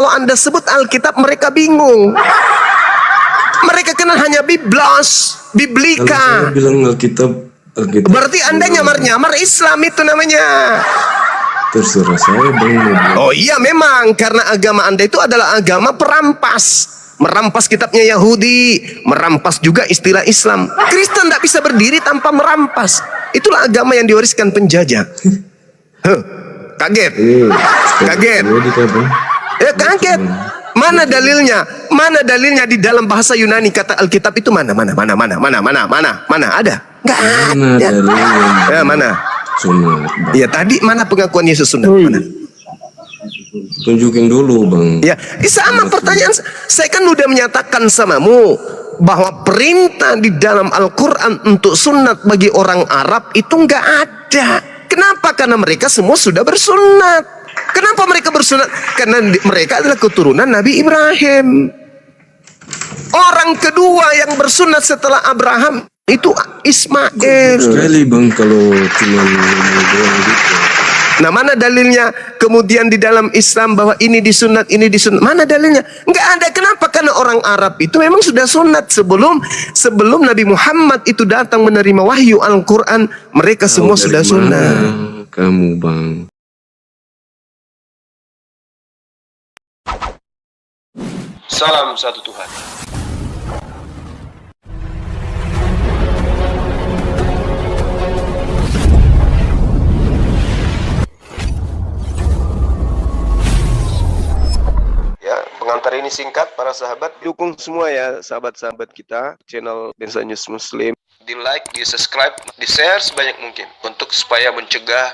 Kalau Anda sebut Alkitab, mereka bingung. Mereka kenal hanya Biblos, Biblika. Kalau saya bilang Alkitab Berarti Anda nyamar-nyamar Islam itu namanya. Terserah saya bang. Oh iya memang, karena agama Anda itu adalah agama perampas. Merampas kitabnya Yahudi, merampas juga istilah Islam. Kristen tidak bisa berdiri tanpa merampas. Itulah agama yang diwariskan penjajah. Kaget? Kaget? Ya kaget. Mana dalilnya? Mana dalilnya di dalam bahasa Yunani kata Alkitab itu mana? Mana ada? Nggak ada. Ya mana? Sunat. Ya tadi mana pengakuan Yesus sunat? Mana? Tunjukin dulu bang. Ya sama pertanyaan. Saya kan udah menyatakan samamu bahwa perintah di dalam Al-Quran untuk sunat bagi orang Arab itu nggak ada. Kenapa? Karena mereka semua sudah bersunat. Kenapa mereka bersunat? Karena mereka adalah keturunan Nabi Ibrahim. Orang kedua yang bersunat setelah Abraham itu Ismail. Sekali bang kalau cuma doang gitu. Nah mana dalilnya kemudian di dalam Islam bahwa ini disunat, ini disunat? Mana dalilnya? Nggak ada. Kenapa? Karena orang Arab itu memang sudah sunat sebelum Nabi Muhammad itu datang menerima wahyu Al-Quran. Mereka semua sudah sunat. Kamu bang. Salam satu Tuhan. Ya, pengantar ini singkat para sahabat. Dukung semua ya sahabat-sahabat kita channel Densa News Muslim. Di like, di subscribe, di share sebanyak mungkin untuk supaya mencegah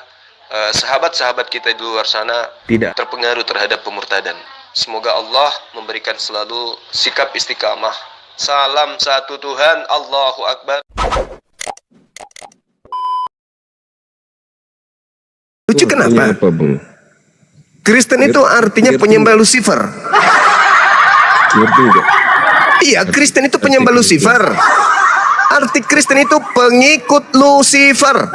sahabat-sahabat kita di luar sana tidak terpengaruh terhadap pemurtadan. Semoga Allah memberikan selalu sikap istiqamah. Salam satu Tuhan, Allahu Akbar. Lucu kenapa? Apa, bang? Kristen itu artinya penyembah Lucifer. Ngerti enggak? Iya, Kristen itu penyembah Lucifer. Arti Kristen itu pengikut Lucifer.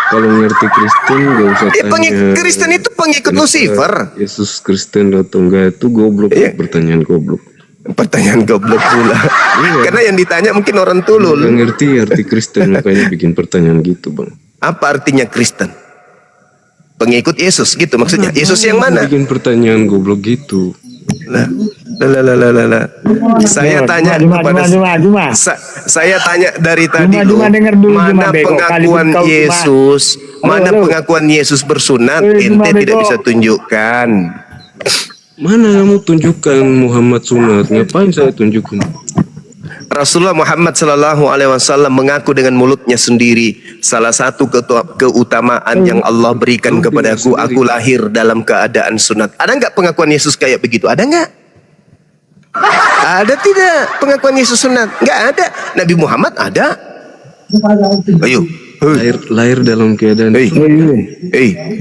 Kalau ngerti Kristen gak usah tanya. Kristen itu pengikut Lucifer. Yesus Kristen atau enggak itu goblok. Pertanyaan goblok. Pertanyaan goblok pula. Karena yang ditanya mungkin orang tulul. Gak ngerti arti Kristen makanya bikin pertanyaan gitu bang. Apa artinya Kristen? Pengikut Yesus gitu maksudnya. Yesus yang mana? Bikin pertanyaan goblok gitu. Saya tanya kepada saya tanya dari tadi mana pengakuan Yesus, mana pengakuan Yesus bersunat, ente tidak bisa tunjukkan. Mana kamu tunjukkan Muhammad sunat? Ngapain saya tunjukkan? Rasulullah Muhammad Sallallahu Alaihi Wasallam mengaku dengan mulutnya sendiri, salah satu keutamaan yang Allah berikan kepadaku, aku lahir dalam keadaan sunat. Ada nggak pengakuan Yesus kayak begitu? Ada nggak? Ada tidak pengakuan Yesus sunat? Nggak ada. Nabi Muhammad ada. Ayo. Lahir dalam keadaan.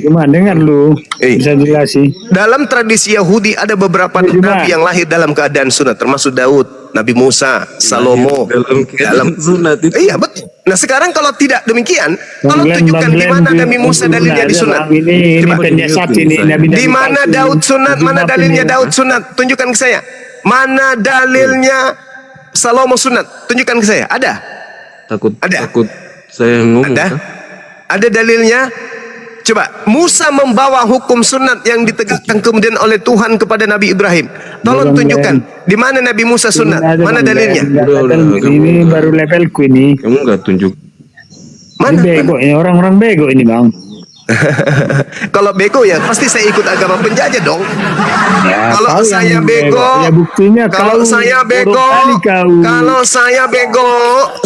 Cuma dengar lu. Bisa jelasin. Dalam tradisi Yahudi ada beberapa nabi yang lahir dalam keadaan sunat, termasuk Daud, Nabi Musa, Salomo. Dalam sunat itu. Iya betul. Nah sekarang kalau tidak demikian, tolong tunjukkan di mana Nabi Musa dalilnya disunat. Di mana Daud sunat? Mana dalilnya Daud sunat? Tunjukkan ke saya. Mana dalilnya Salomo sunat? Tunjukkan ke saya. Ada? Takut saya ngomong. Ada dalilnya. Coba, Musa membawa hukum sunat yang ditegakkan kemudian oleh Tuhan kepada Nabi Ibrahim. Tolong tunjukkan di mana Nabi Musa sunat. Mana dalilnya? Ini baru levelku ini. Kamu nggak tunjuk. Mana? Bego ini, orang-orang bego ini bang. Kalau bego ya pasti saya ikut agama penjajah dong. Ya, kalau saya bego, ya buktinya kalau saya bego,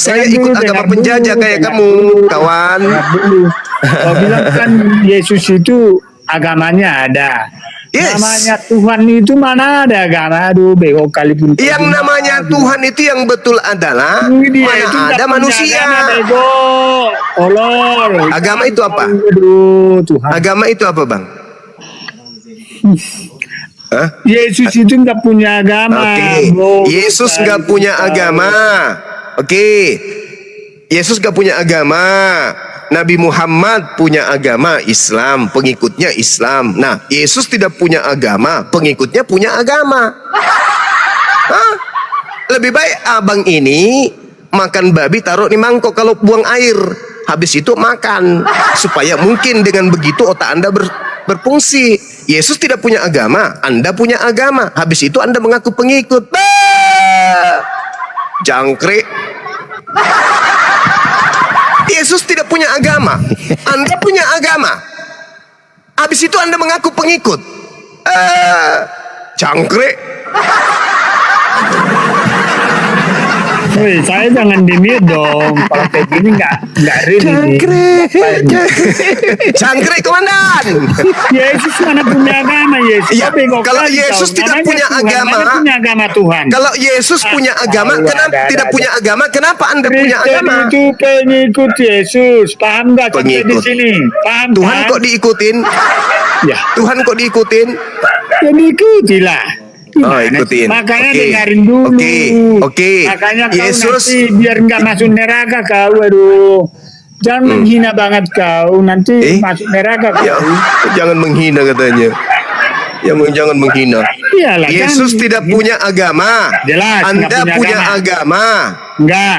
saya ikut agama penjajah kayak kamu, kawan. Kau bilang kan Yesus itu agamanya ada. Yes. Namanya Tuhan itu mana ada agama? Aduh, bego kali pun. Yang namanya Tuhan itu yang betul adalah mana ada manusia. Bego, olor. Agama itu apa? Aduh, Tuhan. Agama itu apa, Bang? Yesus itu nggak punya agama. Yesus nggak punya agama. Yesus nggak punya agama. Nabi Muhammad punya agama Islam, pengikutnya Islam. Nah, Yesus tidak punya agama, pengikutnya punya agama. Hah? Lebih baik abang ini makan babi taruh di mangkok kalau buang air. Habis itu makan. Supaya mungkin dengan begitu otak Anda berfungsi. Yesus tidak punya agama, Anda punya agama. Habis itu Anda mengaku pengikut. Jangkrik. Yesus tidak punya agama, Anda punya agama. Habis itu Anda mengaku pengikut. Jangkrik. Woi, saya jangan dimit dong. Kalau kayak gini nggak ready. Jangkrik komandan. Yesus mana punya agama Yesus? Ya, Tapi kok kalau kali Yesus tahu, tidak namanya punya Tuhan, agama, namanya punya agama Tuhan. Kalau Yesus punya agama, kenapa tidak punya agama? Kenapa Anda punya Kristen agama? itu pengikut Yesus, paham nggak sampai di Pengikut. sini? Paham Tuhan kan? kok diikutin? Ya, Tuhan kok diikutin? ya diikutilah. Oh, Gimana? ikutin. Makanya Oke. dengarin dulu. Oke. Makanya kau Yesus. nanti biar nggak masuk neraka kau, aduh. Jangan menghina banget kau, nanti masuk neraka kau. Ya, jangan menghina katanya. Ya, jangan menghina. Iyalah, Yesus kan? tidak punya agama. Jelas, Anda nggak punya punya agama. Enggak.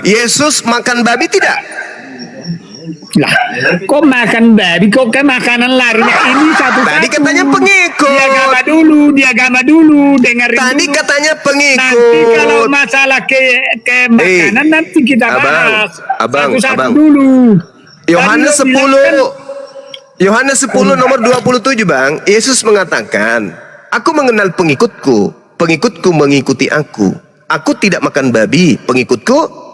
Yesus makan babi tidak? Lah, kok makan babi, kok ke makanan larinya ini satu-satu. Tadi katanya pengikut. Dia agama dulu, dengerin Tadi dulu. katanya pengikut. Nanti kalau masalah ke makanan nanti kita bahas. Satu-satu dulu. Yohanes Tadi lo 10 bilang Yohanes 10 nomor 27 Bang, Yesus mengatakan, "Aku mengenal pengikutku, pengikutku mengikuti aku. Aku tidak makan babi, pengikutku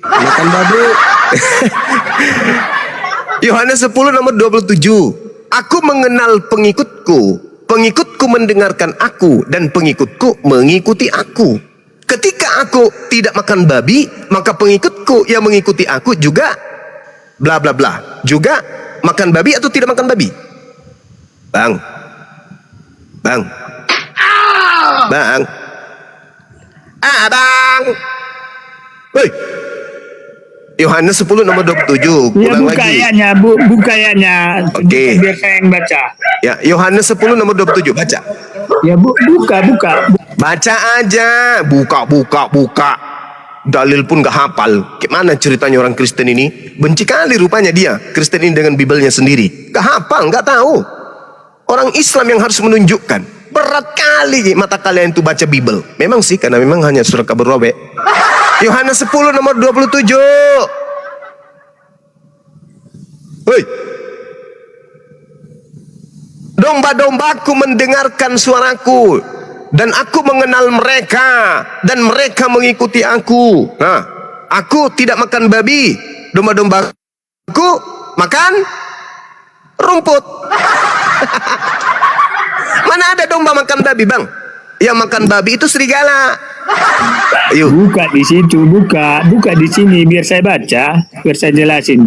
Makan babi. Yohanes 10 nomor 27. Aku mengenal pengikutku, pengikutku mendengarkan aku, dan pengikutku mengikuti aku. Ketika aku tidak makan babi, maka pengikutku yang mengikuti aku juga bla bla bla. Juga makan babi atau tidak makan babi? Bang. Bang. Bang. Bang. Hei. Yohanes 10 nomor 27. Ya, Ulang lagi. bukayanya. Oke. Biar saya yang baca. Ya, Yohanes 10 nomor 27, baca. Ya, buka. Baca aja, buka. Dalil pun gak hafal. Gimana ceritanya orang Kristen ini? Benci kali rupanya dia, Kristen ini dengan Bibelnya sendiri. Gak hafal, gak tahu. Orang Islam yang harus menunjukkan. Berat kali mata kalian itu baca Bibel. Memang sih, karena memang hanya surah kabar robek. Yohanes 10 nomor 27. Hei. Domba-dombaku mendengarkan suaraku, dan aku mengenal mereka, dan mereka mengikuti aku. Nah, aku tidak makan babi. Domba-dombaku makan rumput. Mana ada domba makan babi, Bang? Yang makan babi itu serigala. Ayo. Buka di situ, buka di sini biar saya baca, biar saya jelasin.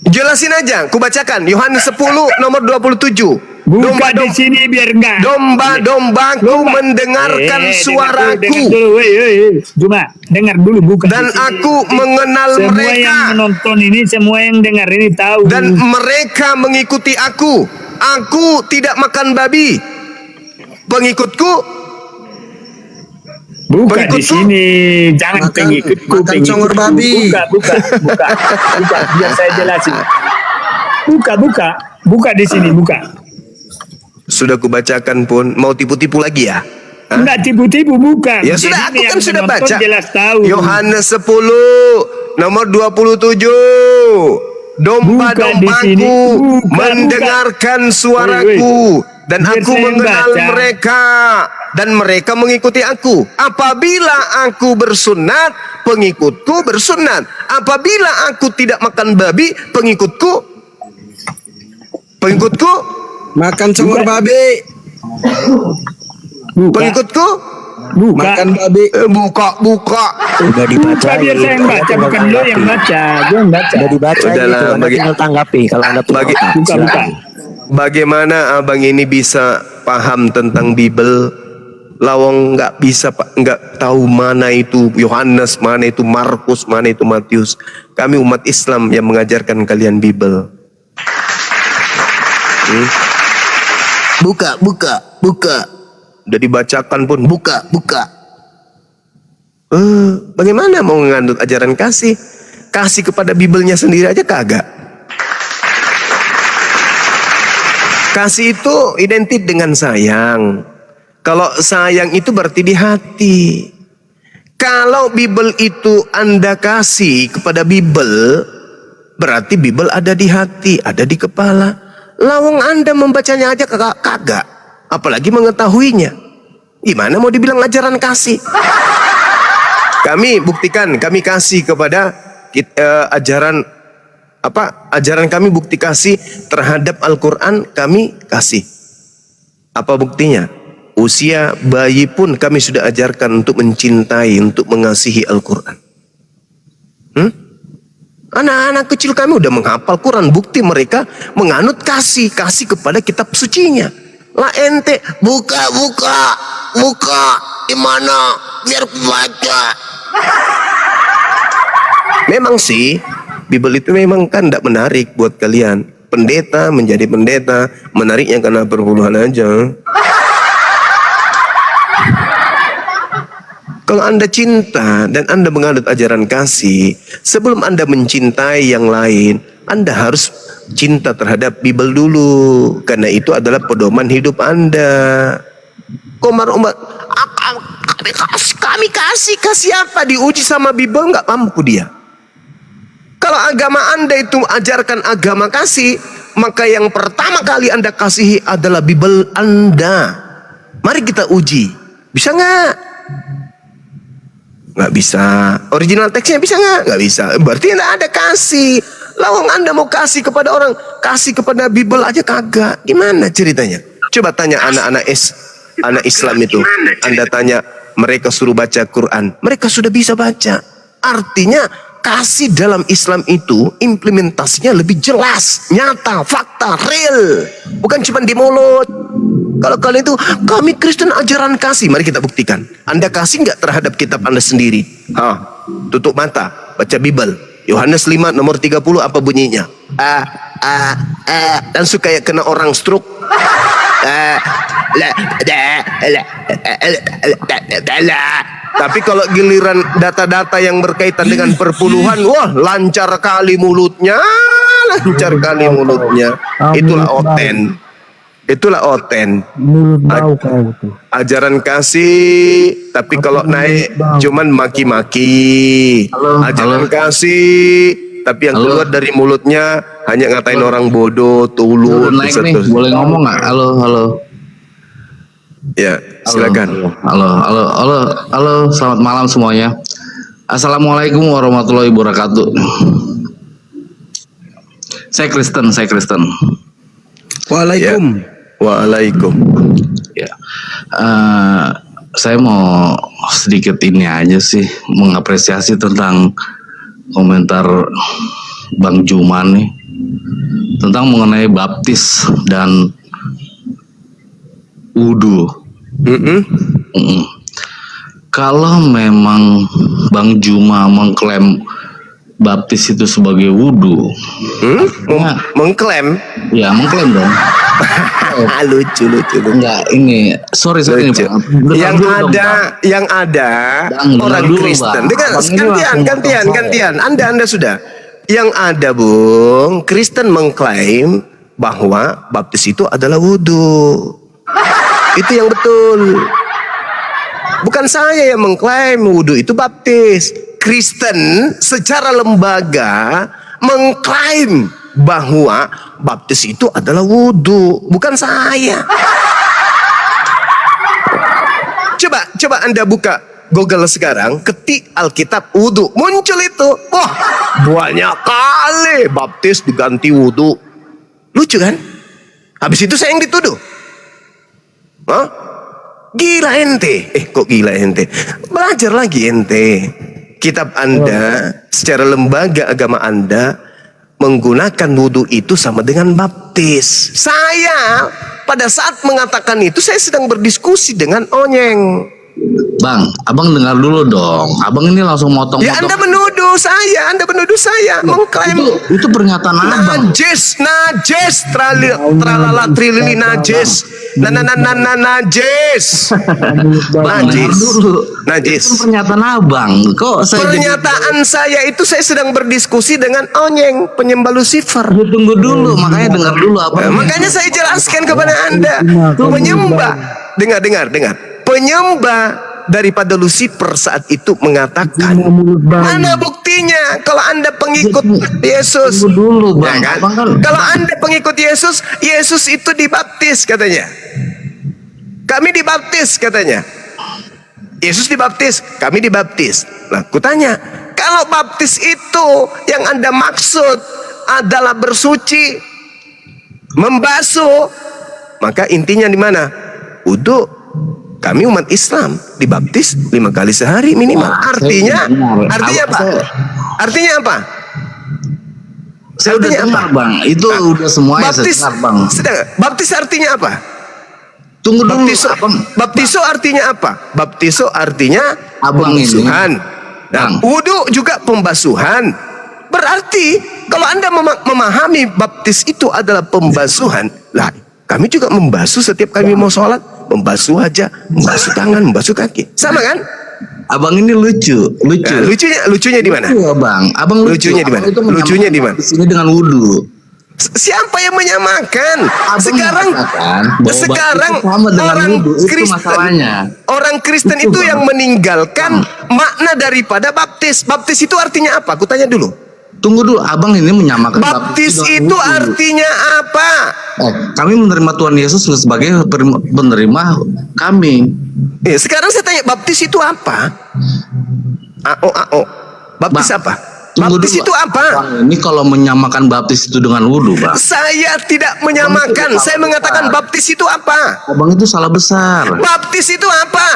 Jelasin aja, ku bacakan Yohanes 10 nomor 27. Buka di sini biar enggak. Domba-dombaku mendengarkan suaraku. Dengar dulu, Cuma dengar dulu, buka. Dan di sini. aku mengenal Semua mereka. yang menonton ini, semua yang dengar ini tahu. Dan mereka mengikuti aku. Aku tidak makan babi. Pengikutku buka di pengikutku. sini, jangan Makan- pengikutku. makan congor babi. Buka, biar saya jelasin. Buka di sini, buka. Sudah kubacakan pun, mau tipu-tipu lagi ya? Hah? Enggak tipu-tipu, bukan. Ya Jadi sudah, aku yang kan sudah menonton baca. Jelas tahu. Yohanes 10 nomor 27. Domba-dombaku Buka. mendengarkan suaraku, dan Biar aku saya mengenal baca. mereka, dan mereka mengikuti aku. Apabila aku bersunat, pengikutku bersunat. Apabila aku tidak makan babi, pengikutku Makan congor babi. pengikutku Makan babi. buka. Udah dibaca. Buka biar saya yang baca, bukan lo yang baca. Gue yang baca. Udah dibaca Udahlah, gitu. Anda bagi- tinggal tanggapi kalau Anda punya bagi- otak. Buka. Bagaimana abang ini bisa paham tentang Bible? Lawang nggak bisa Pak, nggak tahu mana itu Yohanes, mana itu Markus, mana itu Matius. Kami umat Islam yang mengajarkan kalian Bible. Buka. Udah dibacakan pun buka. Bagaimana mau menganut ajaran kasih? Kasih kepada Biblenya sendiri aja kagak. Kasih itu identik dengan sayang. Kalau sayang itu berarti di hati. Kalau Bible itu Anda kasih kepada Bible, berarti Bible ada di hati, ada di kepala. Lawang Anda membacanya aja kagak, apalagi mengetahuinya. Gimana mau dibilang ajaran kasih? Kami buktikan, kami kasih kepada ajaran kami bukti kasih terhadap Al-Quran, kami kasih. Apa buktinya? Usia bayi pun kami sudah ajarkan untuk mencintai, untuk mengasihi Al-Quran. Anak-anak kecil kami udah menghafal Quran, bukti mereka menganut kasih kepada kitab sucinya. Lah ente buka gimana biar baca. Memang sih Bible itu memang kan tidak menarik buat kalian. Pendeta menjadi pendeta, menariknya karena perpuluhan aja. Kalau Anda cinta dan Anda menganut ajaran kasih, sebelum Anda mencintai yang lain, Anda harus cinta terhadap Bible dulu. Karena itu adalah pedoman hidup Anda. Kami kasih apa? Diuji sama Bible nggak mampu dia. Kalau agama Anda itu ajarkan agama kasih, maka yang pertama kali Anda kasihi adalah Bible Anda. Mari kita uji. Bisa nggak? Nggak bisa. Original teksnya bisa nggak? Nggak bisa. Berarti nggak ada kasih. Lawang Anda mau kasih kepada orang, kasih kepada Bible aja kagak. Gimana ceritanya? Coba tanya anak Islam itu. Anda tanya, mereka suruh baca Quran, mereka sudah bisa baca. Artinya kasih dalam Islam itu implementasinya lebih jelas, nyata, fakta, real. Bukan cuma di mulut. Kalau kalian itu, kami Kristen ajaran kasih. Mari kita buktikan. Anda kasih nggak terhadap kitab Anda sendiri? Tutup mata, baca Bible. Yohanes 5 nomor 30 apa bunyinya? Dan suka ya kena orang stroke. Tapi kalau giliran data-data yang berkaitan dengan perpuluhan, wah lancar kali mulutnya. Itulah oten. Ajaran kasih, tapi kalau naik cuman maki-maki. Ajaran kasih, tapi yang keluar dari mulutnya hanya ngatain orang bodoh, tulu. Boleh ngomong nggak? Halo. Ya, silakan. Halo, selamat malam semuanya. Assalamualaikum warahmatullahi wabarakatuh. Saya Kristen. Waalaikum. Ya, saya mau sedikit ini aja sih, mengapresiasi tentang komentar Bang Juman nih tentang mengenai baptis dan wudu. Kalau memang Bang Juma mengklaim baptis itu sebagai wudu, mengklaim? Ya mengklaim dong. Lucu. Enggak, ini sorry lucu. Ini, yang ada orang Kristen. Gantian. Anda sudah. Yang ada Bung, Kristen mengklaim bahwa baptis itu adalah wudu. Itu yang betul. Bukan saya yang mengklaim wudu itu baptis. Kristen secara lembaga mengklaim bahwa baptis itu adalah wudu, bukan saya. Coba Anda buka Google sekarang, ketik Alkitab wudu, muncul itu. Wah, banyak kali baptis diganti wudu. Lucu kan? Habis itu saya yang dituduh. Gila ente. Kok gila ente? Belajar lagi ente. Kitab Anda secara lembaga agama Anda menggunakan wudu itu sama dengan baptis. Saya pada saat mengatakan itu saya sedang berdiskusi dengan Onyeng. Bang, abang dengar dulu dong. Abang ini langsung motong-motong. Ya Anda menuduh saya, mengklaim Itu pernyataan abang. najis, tralala trilili najis, najis, Bang, dengar dulu. najis. Itu pernyataan abang. Kok saya Pernyataan saya itu saya sedang berdiskusi dengan Onyeng, penyembah Lucifer. tunggu dulu, makanya dengar dulu abang. Makanya saya jelaskan kepada Anda, penyembah, dengar. Penyembah daripada Lucifer saat itu mengatakan, mana buktinya kalau Anda pengikut Yesus? Tunggu dulu, Bang. Ya kan? Abang kan Kalau Anda pengikut Yesus, Yesus itu dibaptis katanya. Kami dibaptis katanya. Yesus dibaptis, kami dibaptis. Nah, kutanya, kalau baptis itu yang Anda maksud adalah bersuci, membasuh, maka intinya di mana? Wudhu. Kami umat Islam dibaptis 5 kali sehari minimal. Artinya apa? Artinya apa? saya udah dengar, Bang. Itu udah semuanya saya Baptis, dengar, Bang. baptis artinya apa? Tunggu dulu, Baptiso, abang. baptiso artinya apa? Baptiso artinya Abang ini. pembasuhan. Nah, Bang. wudhu juga pembasuhan. Berarti kalau Anda memahami baptis itu adalah pembasuhan, lah kami juga membasuh setiap kami mau sholat, membasuh wajah, membasuh tangan, membasuh kaki, sama kan? Abang ini lucu. Nah, lucunya di mana? Iya, Bang. Abang lucu. Lucunya di mana? Abang itu menyamakan Lucunya di mana? di sini dengan wudhu. Siapa yang menyamakan? Abang Sekarang mengatakan bahwa sekarang baptis sama dengan orang wudhu, itu Kristen, masalahnya. orang Kristen Itu, itu Bang. yang meninggalkan makna daripada baptis. Baptis itu artinya apa? Aku tanya dulu. Tunggu dulu, abang ini menyamakan Baptis dengan itu wudhu. artinya apa? Kami menerima Tuhan Yesus sebagai penerima kami. Sekarang saya tanya, baptis itu apa? AO. Baptis Bang, apa? Tunggu Baptis dulu, itu apa? Bang, ini kalau menyamakan baptis itu dengan wudhu, Bang. Saya tidak menyamakan. Saya mengatakan baptis itu apa? Abang itu salah besar. Baptis itu apa?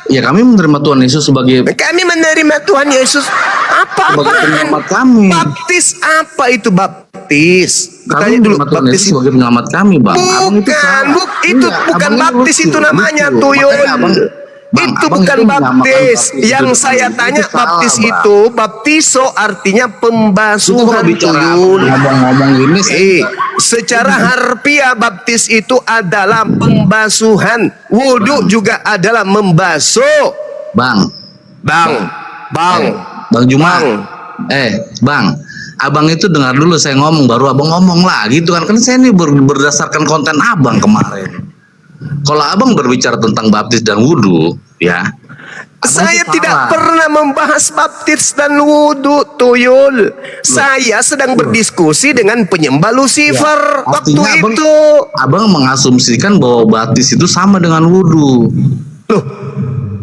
Ya, kami menerima Tuhan Yesus sebagai Kami menerima Tuhan Yesus. penyelamat Apa-apaan? kami. Baptis apa itu baptis? Kami Tanya dulu, menerima Tuhan baptis Yesus itu. sebagai penyelamat kami, Bang. Abang itu Bukan, salah. itu Iya, bukan abang ini baptis lucu, itu namanya, lucu. tuyul. Makanya Bang, Itu abang bukan itu menyamakan baptis. baptis Yang dengan saya wudhu. tanya Itu salah, baptis Bang. itu, baptiso artinya Itu kalau pembasuhan, bicara tuyul. ngomong-ngomong gini, Secara harfiah baptis itu adalah pembasuhan. Wudhu juga adalah membasuh. Bang, Bang Juma. Bang, abang itu dengar dulu saya ngomong, baru abang ngomong lah gitu kan. Kan saya ini berdasarkan konten abang kemarin. Kalau abang berbicara tentang baptis dan wudhu, ya. Saya itu tidak salah. pernah membahas baptis dan wudhu, tuyul. Saya sedang berdiskusi dengan penyembah Lucifer waktu Artinya itu. abang mengasumsikan bahwa baptis itu sama dengan wudhu. Loh,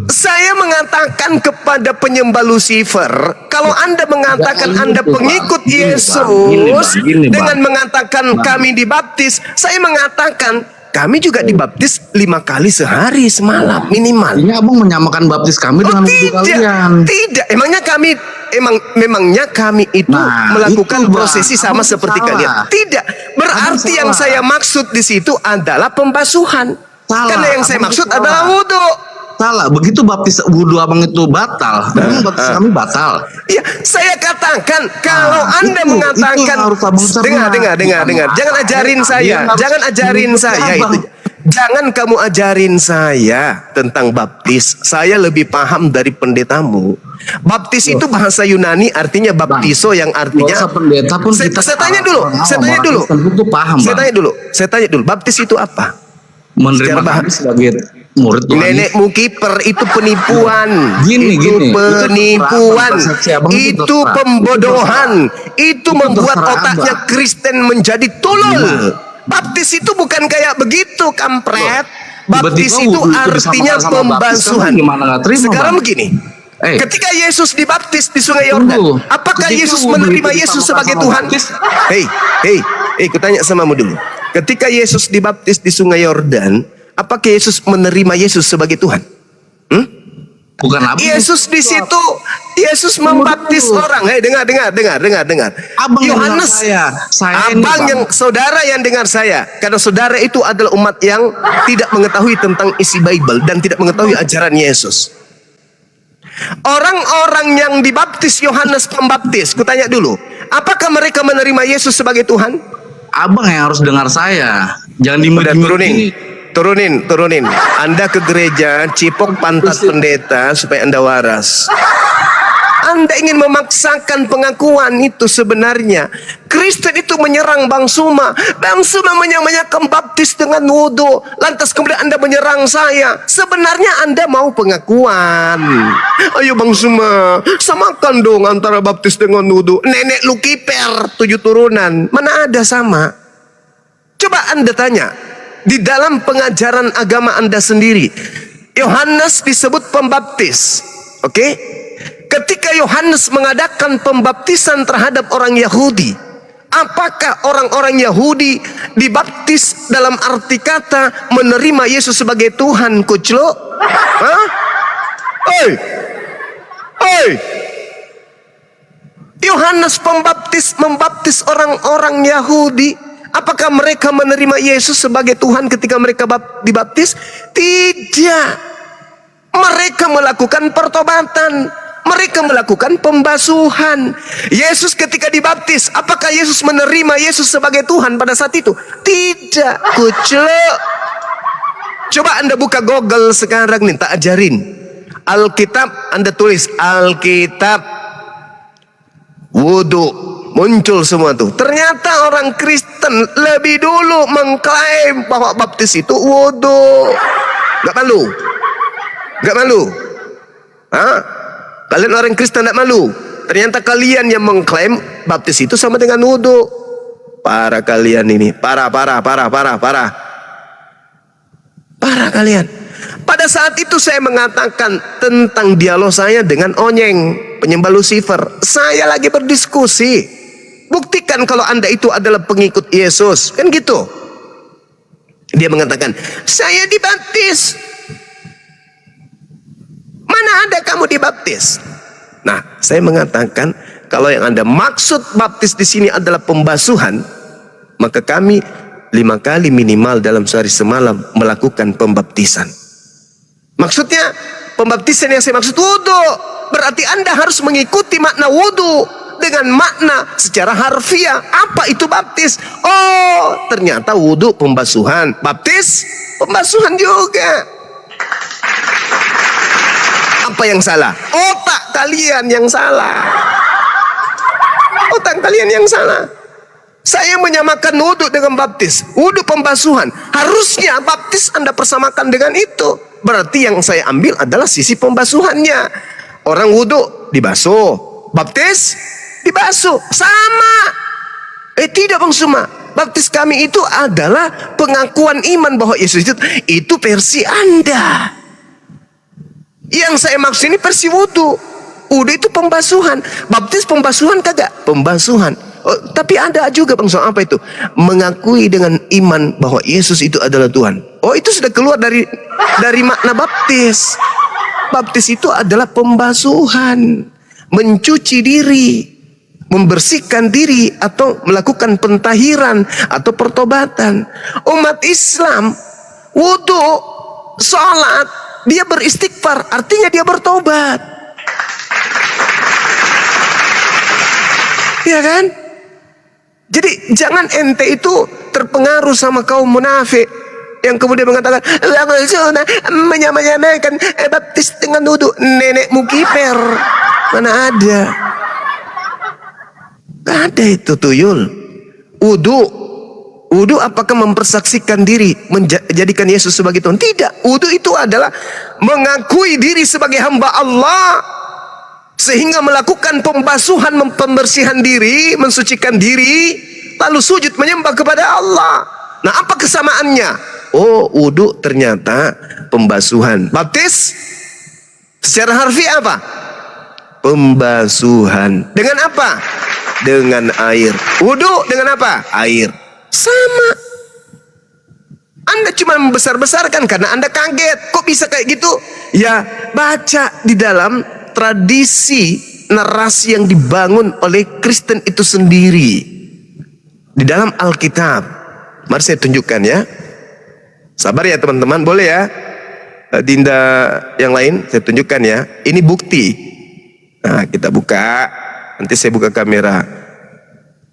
saya mengatakan kepada penyembah Lucifer, kalau Anda mengatakan Enggak, Anda gitu, Bang. pengikut Gini, Bang. Yesus Gini, Bang. dengan mengatakan kami dibaptis, saya mengatakan kami juga dibaptis 5 kali sehari semalam minimal. Artinya abang menyamakan baptis kami dengan wudhu kalian. Tidak. Memangnya kami itu Nah, melakukan itu, Bang. prosesi sama Abang seperti salah. kalian. Tidak. Berarti Abang yang salah. saya maksud di situ adalah pembasuhan. Salah. Karena yang saya Abang maksud salah. adalah wudhu. Salah, begitu baptis wudhu abang itu batal, memang baptis kami batal. Ya, saya katakan kalau Anda itu mengatakan, harus abang cerna. dengar. Jangan ajarin saya, jangan ajarin saya itu. Jangan kamu ajarin saya tentang baptis. Saya lebih paham dari pendetamu. Baptis itu bahasa Yunani artinya baptiso yang artinya. Nggak usah pendeta pun Saya kita tanya paham. dulu. Saya tanya Orang dulu. Kristen itu paham, Saya Bang. tanya dulu. Baptis itu apa? Menerima secara kami sebagai murid Tuhan. Nenekmu kiper itu penipuan. Gini, itu gini. penipuan. Itu terserah, Bang. Itu Itu terserah. pembodohan. Itu membuat terserah, otaknya Bang. Kristen menjadi tulul. Baptis itu bukan kayak begitu, kampret. Baptis Tiba-tiba itu wudhu artinya disamakan sama baptis, pembasuhan. kamu gimana nggak terima, Sekarang Bang? begini. Eh. Ketika Yesus dibaptis di Sungai Yordan, Tunggu. apakah Ketika Yesus wudhu menerima itu Yesus disamakan sebagai sama Tuhan? baptis? Hei, kutanya samamu dulu. Ketika Yesus dibaptis di Sungai Yordan, apakah Yesus menerima Yesus sebagai Tuhan? Bukan apa? Yesus di situ Yesus membaptis orang. Dengar. Abang yang dengar Yohanes, saya ini, abang Bang. yang saudara yang dengar saya. Karena saudara itu adalah umat yang tidak mengetahui tentang isi Bible dan tidak mengetahui ajaran Yesus. Orang-orang yang dibaptis Yohanes Pembaptis, kutanya dulu, apakah mereka menerima Yesus sebagai Tuhan? Abang yang harus dengar saya. Jangan Udah dimulai. turunin. Anda ke gereja, cipok pantat pendeta supaya Anda waras. Anda ingin memaksakan pengakuan itu sebenarnya. Kristen itu menyerang Bang Suma. Bang Suma menyamakan baptis dengan wudhu. Lantas kemudian Anda menyerang saya. Sebenarnya Anda mau pengakuan. Ayo Bang Suma, samakan dong antara baptis dengan wudhu. Nenek lu kiper 7 turunan. Mana ada sama? Coba Anda tanya. Di dalam pengajaran agama Anda sendiri, Yohanes disebut pembaptis. Oke? Ketika Yohanes mengadakan pembaptisan terhadap orang Yahudi, apakah orang-orang Yahudi dibaptis dalam arti kata menerima Yesus sebagai Tuhan, kuclo? Hah? Hei! Yohanes pembaptis membaptis orang-orang Yahudi. Apakah mereka menerima Yesus sebagai Tuhan ketika mereka dibaptis? Tidak. Mereka melakukan pertobatan. Mereka melakukan pembasuhan. Yesus ketika dibaptis, apakah Yesus menerima Yesus sebagai Tuhan pada saat itu? Tidak. Kucluk. Coba Anda buka Google sekarang nih, tak ajarin. Alkitab, Anda tulis Alkitab wudhu. Muncul semua tuh. Ternyata orang Kristen lebih dulu mengklaim bahwa baptis itu wudhu. Gak malu? Gak malu? Hah? Kalian orang Kristen gak malu? Ternyata kalian yang mengklaim baptis itu sama dengan wudhu. Parah kalian ini. Parah kalian. Pada saat itu saya mengatakan tentang dialog saya dengan Onyeng, penyembah Lucifer. Saya lagi berdiskusi. Buktikan kalau Anda itu adalah pengikut Yesus. Kan gitu. Dia mengatakan, saya dibaptis. Mana ada kamu dibaptis? Nah, saya mengatakan kalau yang Anda maksud baptis di sini adalah pembasuhan, maka kami 5 kali minimal dalam sehari semalam melakukan pembaptisan. Maksudnya pembaptisan yang saya maksud wudhu. Berarti Anda harus mengikuti makna wudhu dengan makna secara harfiah. Apa itu baptis? Oh, ternyata wudhu pembasuhan, baptis pembasuhan juga. Apa yang salah? Otak kalian yang salah. Otak kalian yang salah. Saya menyamakan wudhu dengan baptis. Wudhu pembasuhan. Harusnya baptis Anda persamakan dengan itu. Berarti yang saya ambil adalah sisi pembasuhannya. Orang wudhu dibasuh, baptis dibasuh, sama. Tidak Bang Suma. Baptis kami itu adalah pengakuan iman bahwa Yesus itu versi Anda. Yang saya maksud ini versi wudhu. Wudhu itu pembasuhan. Baptis pembasuhan kagak? Pembasuhan. Oh, tapi ada juga Bang Suma, apa itu? Mengakui dengan iman bahwa Yesus itu adalah Tuhan. Oh, itu sudah keluar dari makna baptis. Baptis itu adalah pembasuhan, mencuci diri, membersihkan diri atau melakukan pentahiran atau pertobatan. Umat Islam wudhu, sholat, dia beristighfar, artinya dia bertobat. Ya kan? Jadi jangan ente itu terpengaruh sama kaum munafik yang kemudian mengatakan menyamakan baptis dengan wudhu. Nenekmu kiper. Mana ada? Gak ada itu tuyul. Wudhu apakah mempersaksikan diri menjadikan Yesus sebagai Tuhan? Tidak. Wudhu itu adalah mengakui diri sebagai hamba Allah, sehingga melakukan pembasuhan, pembersihan diri, mensucikan diri, lalu sujud menyembah kepada Allah. Nah, apa kesamaannya? Oh, wudhu ternyata pembasuhan. Baptis secara harfiah apa? Pembasuhan. Dengan apa? Dengan air. Wudhu dengan apa? Air. Sama. Anda cuma membesar-besarkan karena Anda kaget. Kok bisa kayak gitu? Ya, baca di dalam tradisi narasi yang dibangun oleh Kristen itu sendiri di dalam Alkitab. Mari saya tunjukkan ya. Sabar ya teman-teman, boleh ya? Dinda yang lain saya tunjukkan ya. Ini bukti. Nah, kita buka. Nanti saya buka kamera.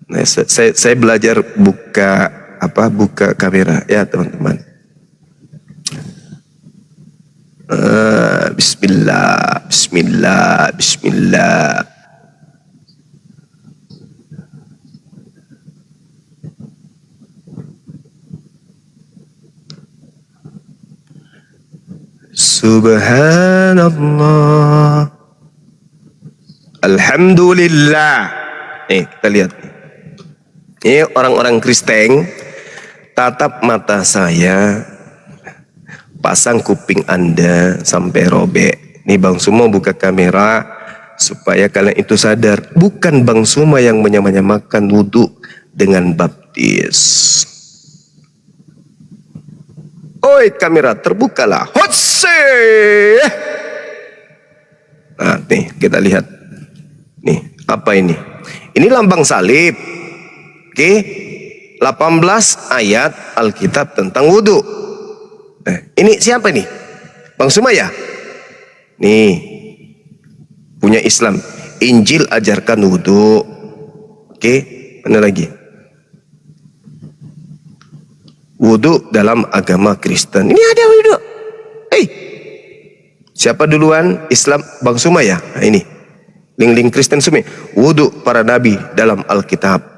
Nah, saya belajar buka kamera ya teman-teman. Bismillah, Bismillah, Bismillah. Subhanallah, Alhamdulillah. Kita lihat. Ini orang-orang Kristen. Tatap mata saya, pasang kuping Anda sampai robek. Nih Bang Sumo buka kamera supaya kalian itu sadar. Bukan Bang Sumo yang menyamakan wudhu dengan baptis. Oi kamera terbukalah. Hotse. Nah nih kita lihat. Nih apa ini? Ini lambang salib. Oke. 18 ayat Alkitab tentang wudhu. Ini siapa nih? Bang Sumaya? Nih, punya Islam. Injil ajarkan wudhu. Oke, mana lagi? Wudhu dalam agama Kristen. Ini ada wudhu. Siapa duluan? Islam Bang Sumaya. Nah, ini. Link Kristen Sumi. Wudhu para nabi dalam Alkitab.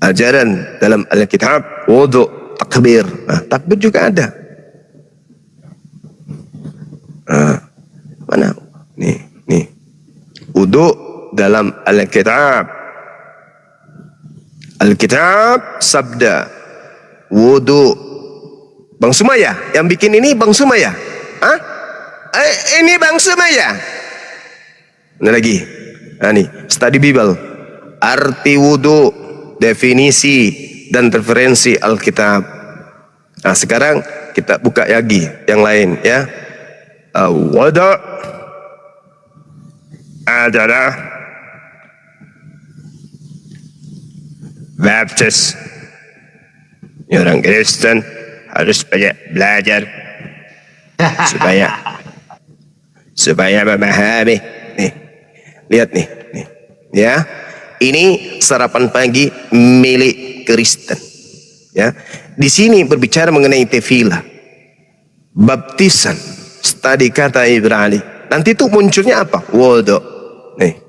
Ajaran dalam Alkitab wudhu, takbir. Takbir juga ada. Mana? Nih. Wudhu dalam Alkitab. Alkitab sabda wudhu. Bang Sumaya yang bikin ini, Bang Sumaya. Ini Bang Sumaya. Mana lagi? Nih, study Bible. Arti wudhu, definisi dan referensi Alkitab. Nah sekarang kita buka lagi yang lain ya. Wudhu adalah baptis. Orang Kristen harus banyak belajar supaya memahami. Nih, lihat nih, ya. Ini sarapan pagi milik Kristen. Ya, di sini berbicara mengenai tefilah, baptisan, studi kata Ibrani. Nanti itu munculnya apa? Wudhu. Nih,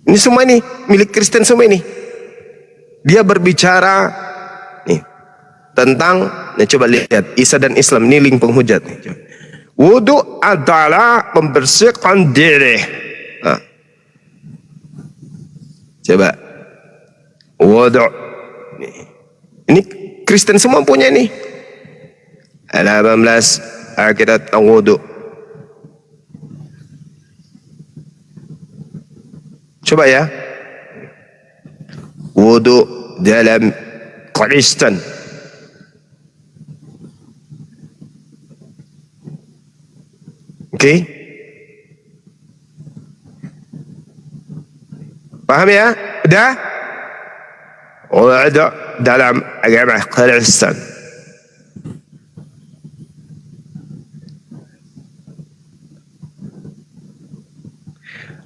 ini semua ini milik Kristen semua ini. Dia berbicara nih tentang, coba lihat Isa dan Islam, ini link penghujat nih. Wudhu adalah membersihkan diri. Coba wudhu. Ini Kristen semua punya nih. 18 Alkitab tentang wudhu. Coba ya. Wudhu dalam Kristen. Oke? Paham ya? Udah? Wudhu dalam agama Kristen.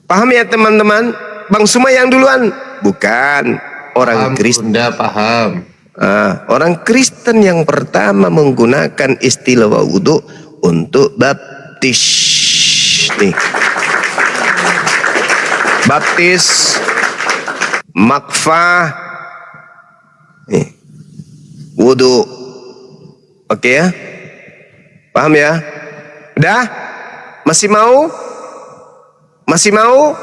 Paham ya teman-teman? Bang Suma yang duluan? Bukan. Orang Kristen. Udah paham. Orang Kristen yang pertama menggunakan istilah wudhu untuk baptis. Nih. Baptis, makfah, nih, wudhu. Oke ya? Paham ya? Udah? Masih mau? Masih mau?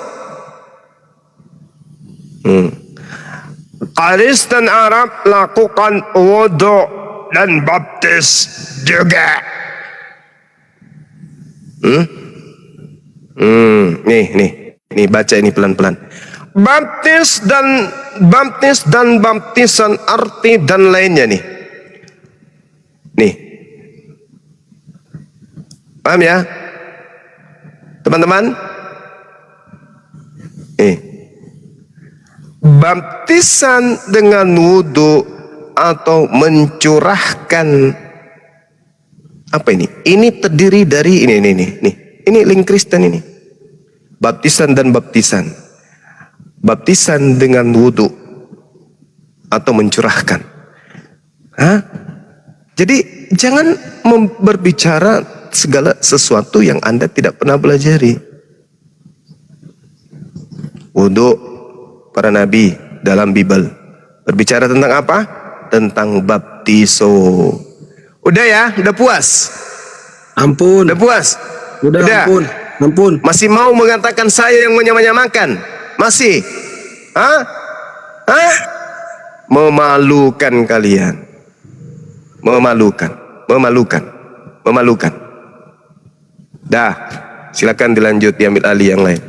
Kristen Arab lakukan wudhu dan baptis juga. Nih baca ini pelan-pelan. Baptis dan baptisan arti dan lainnya nih. Paham ya? Teman-teman? Baptisan dengan wudhu atau mencurahkan apa ini? Ini terdiri dari ini link Kristen ini. Baptisan dan baptisan. Baptisan dengan wudhu atau mencurahkan. Jadi jangan berbicara segala sesuatu yang Anda tidak pernah pelajari. Wudhu para nabi dalam Bible berbicara tentang apa? Tentang baptiso. Udah ya? Udah puas? Ampun. Udah puas? Udah. Ampun. Masih mau mengatakan saya yang menyamakan? Masih? Memalukan kalian. Memalukan. Dah, silakan dilanjut, diambil alih yang lain.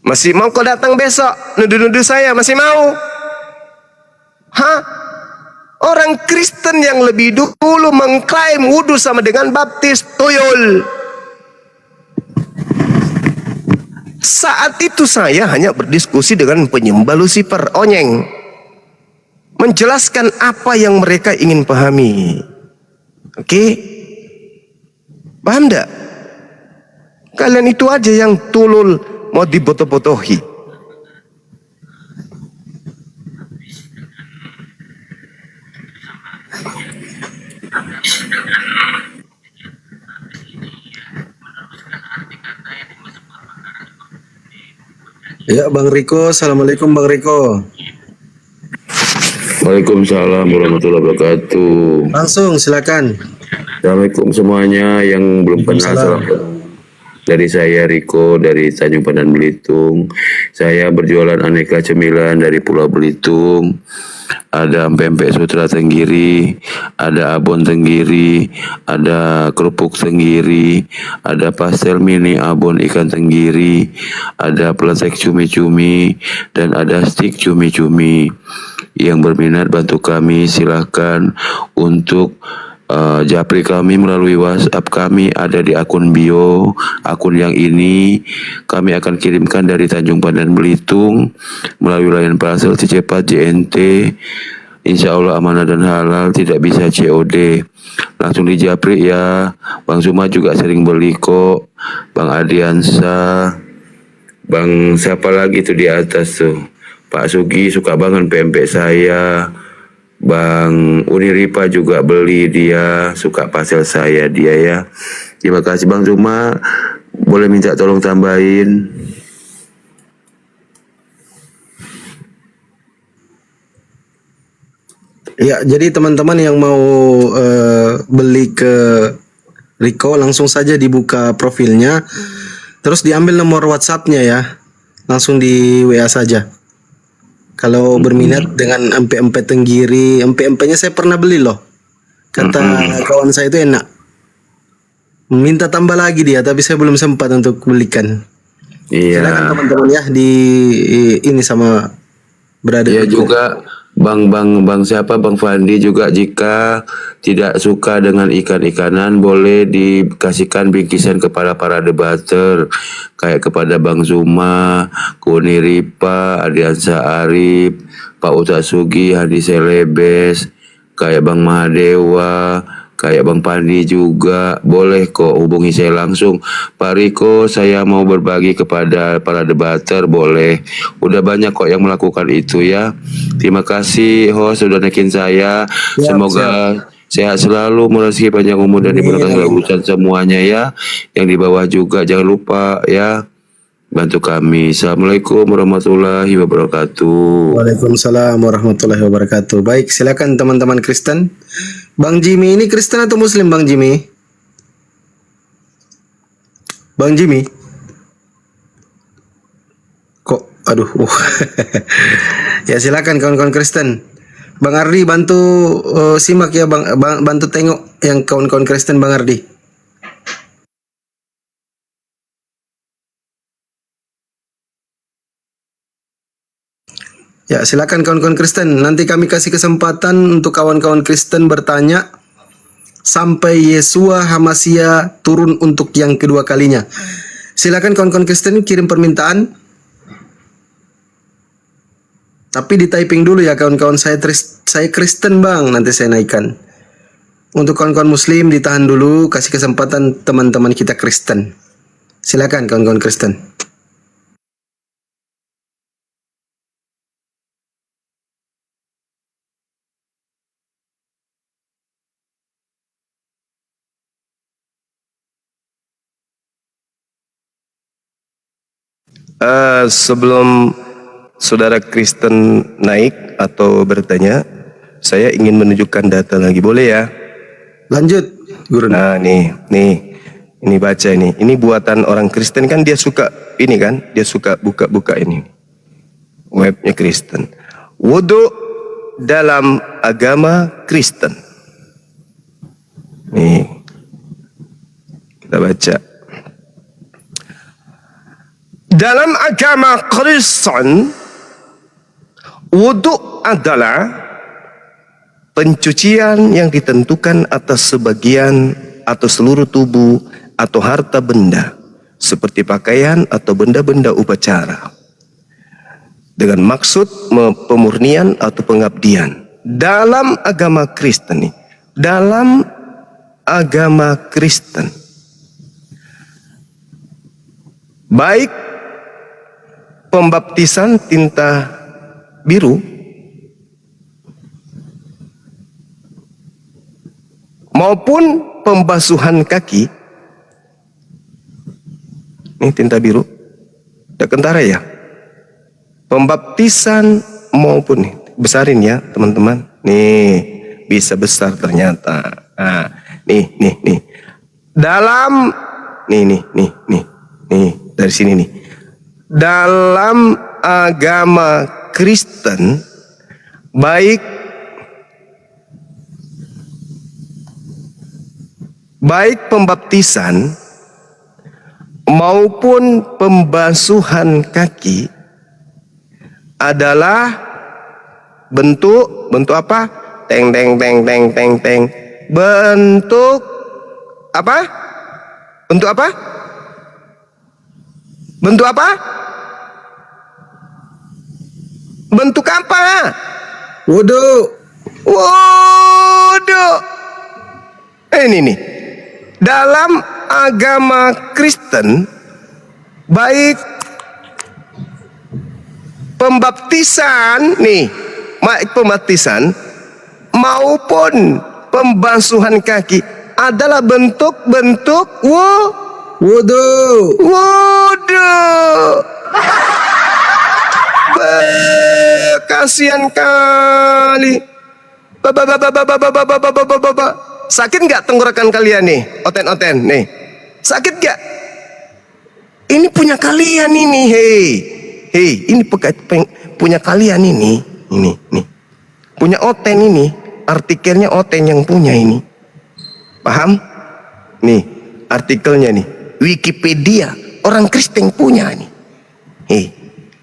Masih mau kau datang besok nuduh-nuduh saya? Masih mau? Orang Kristen yang lebih dulu mengklaim wudhu sama dengan baptis, tuyul. Saat itu saya hanya berdiskusi dengan penyembah Lucifer, onyeng, menjelaskan apa yang mereka ingin pahami. Oke? Paham enggak? Kalian itu aja yang tulul mau dibotoh-botohi. Ya, Bang Riko. Assalamualaikum, Bang Riko. Waalaikumsalam warahmatullahi wabarakatuh. Langsung silakan. Assalamualaikum semuanya yang belum kenal. Salam dari saya Riko dari Tanjung Pandan Belitung. Saya berjualan aneka cemilan dari Pulau Belitung. Ada pempek sutra tenggiri, ada abon tenggiri, ada kerupuk tenggiri, ada pastel mini abon ikan tenggiri, ada peletek cumi-cumi, dan ada stik cumi-cumi. Yang berminat bantu kami silahkan untuk japri kami melalui WhatsApp kami, ada di akun bio. Akun yang ini kami akan kirimkan dari Tanjung Pandan Belitung melalui layanan parcel secepat JNT. Insya Allah amanah dan halal, tidak bisa COD. Langsung di japri ya. Bang Zuma juga sering beli kok. Bang Adiansa, Bang siapa lagi tuh di atas tuh, Pak Sugi suka banget pempek saya. Bang Uniripa juga beli, dia suka pasel saya dia ya. Terima kasih Bang Zuma, boleh minta tolong tambahin. Ya, jadi teman-teman yang mau beli ke Riko langsung saja dibuka profilnya, terus diambil nomor WhatsApp-nya ya, langsung di WA saja. Kalau berminat dengan empek-empek tenggiri, empek-empeknya saya pernah beli loh. Kata kawan saya itu enak. Minta tambah lagi dia, tapi saya belum sempat untuk belikan. Iya. Silakan teman-teman ya di ini sama berada. Iya juga Bang siapa Bang Fandi juga, jika tidak suka dengan ikan-ikanan boleh dikasihkan bingkisan kepada para debater kayak kepada Bang Zuma, Kuni Ripa, Adiansa Arif, Pak Uta Sugi, Hadi Selebes, kayak Bang Mahadewa, kayak Bang Pandi juga. Boleh kok hubungi saya langsung. Pak Riko, saya mau berbagi kepada para debater, boleh. Udah banyak kok yang melakukan itu ya. Terima kasih host sudah naikin saya. Semoga sehat selalu, rezeki panjang umur dan diberkahi segala urusan semuanya ya. Yang di bawah juga jangan lupa ya, bantu kami. Assalamualaikum warahmatullahi wabarakatuh. Waalaikumsalam warahmatullahi wabarakatuh. Baik, silakan teman-teman Kristen. Bang Jimmy ini Kristen atau Muslim, Bang Jimmy? Bang Jimmy? Kok, aduh. Ya silakan kawan-kawan Kristen. Bang Ardi bantu simak ya, bantu tengok yang kawan-kawan Kristen Bang Ardi. Ya, silakan kawan-kawan Kristen. Nanti kami kasih kesempatan untuk kawan-kawan Kristen bertanya sampai Yesua Hamasia turun untuk yang kedua kalinya. Silakan kawan-kawan Kristen kirim permintaan. Tapi di typing dulu ya kawan-kawan, saya Kristen bang, nanti saya naikkan. Untuk kawan-kawan Muslim ditahan dulu, kasih kesempatan teman-teman kita Kristen. Silakan kawan-kawan Kristen. Sebelum saudara Kristen naik atau bertanya, saya ingin menunjukkan data lagi, boleh ya? Lanjut, Guru. Nah, ini baca ini. Ini buatan orang Kristen kan, dia suka ini kan, dia suka buka-buka ini. Webnya Kristen. Wudhu dalam agama Kristen. Nih, kita baca. Dalam agama Kristen, wudhu adalah pencucian yang ditentukan atas sebagian atau seluruh tubuh atau harta benda, seperti pakaian atau benda-benda upacara, dengan maksud pemurnian atau pengabdian. Dalam agama Kristen nih, dalam agama Kristen, baik pembaptisan tinta biru maupun pembasuhan kaki, ini tinta biru, udah kentara ya, pembaptisan maupun nih, besarin ya teman-teman, nih bisa besar ternyata. Nah, nih dalam nih dari sini nih, dalam agama Kristen, baik pembaptisan maupun pembasuhan kaki adalah bentuk apa? Teng. Bentuk apa? Bentuk apa? Bentuk apa? Bentuk apa? Wudhu. Ini nih. Dalam agama Kristen, baik pembaptisan maupun pembasuhan kaki adalah bentuk-bentuk Wudhu. Kasihan kali. Sakit nggak tenggorokan kalian nih? Oten nih. Sakit nggak? Ini punya kalian ini. Hei, ini punya kalian ini. Ini nih. Punya Oten ini. Artikelnya Oten yang punya ini. Paham? Nih, artikelnya nih. Wikipedia, orang Kristen punya nih. Hei,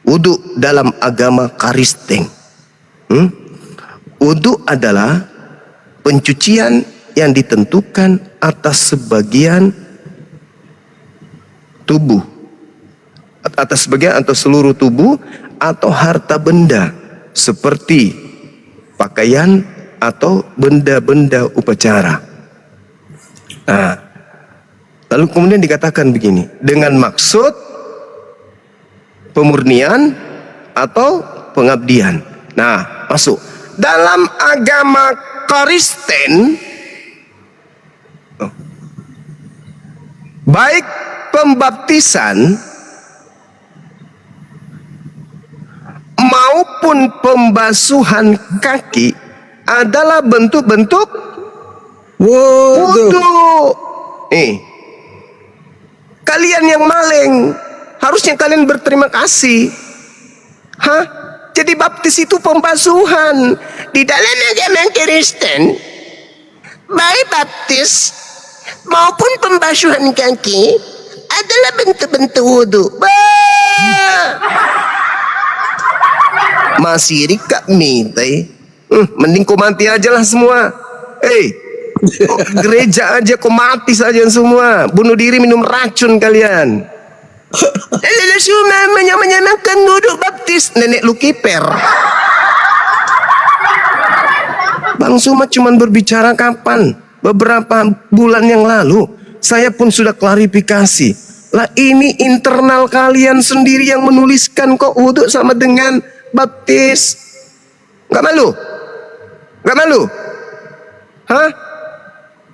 wudhu dalam agama Kristen. Wudhu adalah pencucian yang ditentukan atas sebagian tubuh, atas sebagian atau seluruh tubuh atau harta benda, seperti pakaian atau benda-benda upacara. Nah, lalu kemudian dikatakan begini, dengan maksud pemurnian atau pengabdian. Nah, masuk dalam agama Kristen, baik pembaptisan maupun pembasuhan kaki adalah bentuk-bentuk wudhu. Kalian yang maling, harusnya kalian berterima kasih. Jadi baptis itu pembasuhan. Di dalam agama Kristen, baik baptis maupun pembasuhan kaki adalah bentuk-bentuk wudhu. Masih rika minta, mending kau mati aja lah semua. Gereja aja kok mati saja semua. Bunuh diri minum racun kalian. Semua menyamakan wudhu baptis. Nenek lu kiper. Bang Suma cuman berbicara kapan? Beberapa bulan yang lalu. Saya pun sudah klarifikasi. Lah ini internal kalian sendiri yang menuliskan kok wudhu sama dengan baptis. Gak malu? Gak malu? Hah?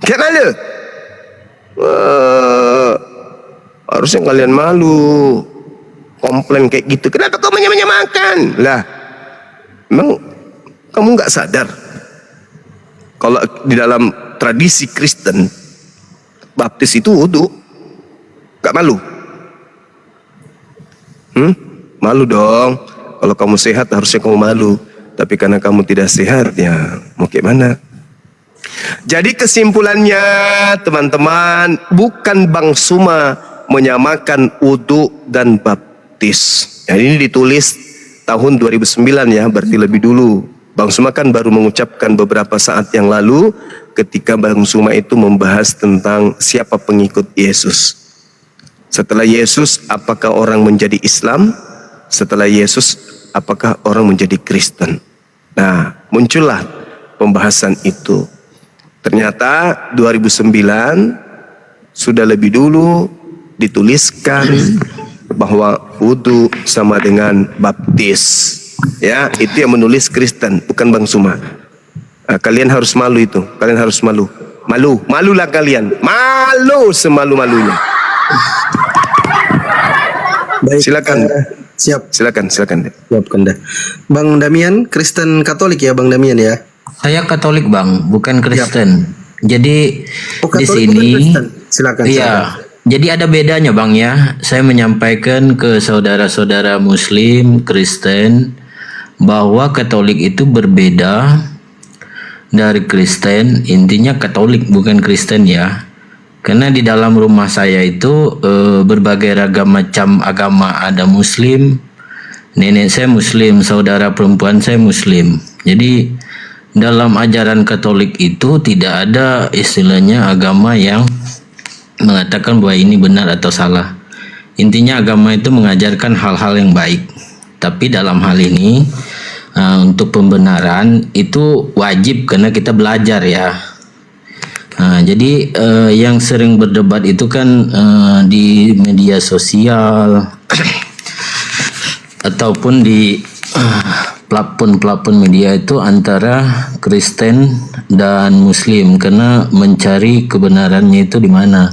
Gak malu? Harusnya kalian malu. Komplain kayak gitu. Kenapa kau menyamakan? Lah, emang kamu gak sadar? Kalau di dalam tradisi Kristen, baptis itu wudhu. Gak malu? Malu dong. Kalau kamu sehat harusnya kamu malu. Tapi karena kamu tidak sehat, ya mau kayak mana? Jadi kesimpulannya teman-teman, bukan Bang Suma menyamakan wudhu dan baptis. Ya, ini ditulis tahun 2009 ya, berarti lebih dulu. Bang Suma kan baru mengucapkan beberapa saat yang lalu ketika Bang Suma itu membahas tentang siapa pengikut Yesus. Setelah Yesus, apakah orang menjadi Islam? Setelah Yesus, apakah orang menjadi Kristen? Nah, muncullah pembahasan itu. Ternyata 2009 sudah lebih dulu dituliskan bahwa wudhu sama dengan baptis. Ya, itu yang menulis Kristen, bukan Bang Suma. Kalian harus malu itu. Kalian harus malu. Malulah kalian. Malu semalu-malunya. Baik, Silakan. Silakan. Silakan. Siapkan dah. Bang Damian, Kristen Katolik ya Bang Damian ya? Saya Katolik Bang, bukan Kristen. Jadi Oh, di Katolik sini, bukan Kristen. Silakan. iya. Jadi ada bedanya Bang ya. Saya menyampaikan ke saudara-saudara Muslim, Kristen, bahwa Katolik itu berbeda dari Kristen. Intinya Katolik bukan Kristen ya. Karena di dalam rumah saya itu berbagai ragam macam agama. Ada Muslim, nenek saya Muslim, saudara perempuan saya Muslim. Jadi dalam ajaran Katolik itu tidak ada istilahnya agama yang mengatakan bahwa ini benar atau salah. Intinya agama itu mengajarkan hal-hal yang baik. Tapi dalam hal ini untuk pembenaran itu wajib karena kita belajar ya. Jadi yang sering berdebat itu kan di media sosial ataupun di plafon media itu antara Kristen dan Muslim karena mencari kebenarannya itu di mana.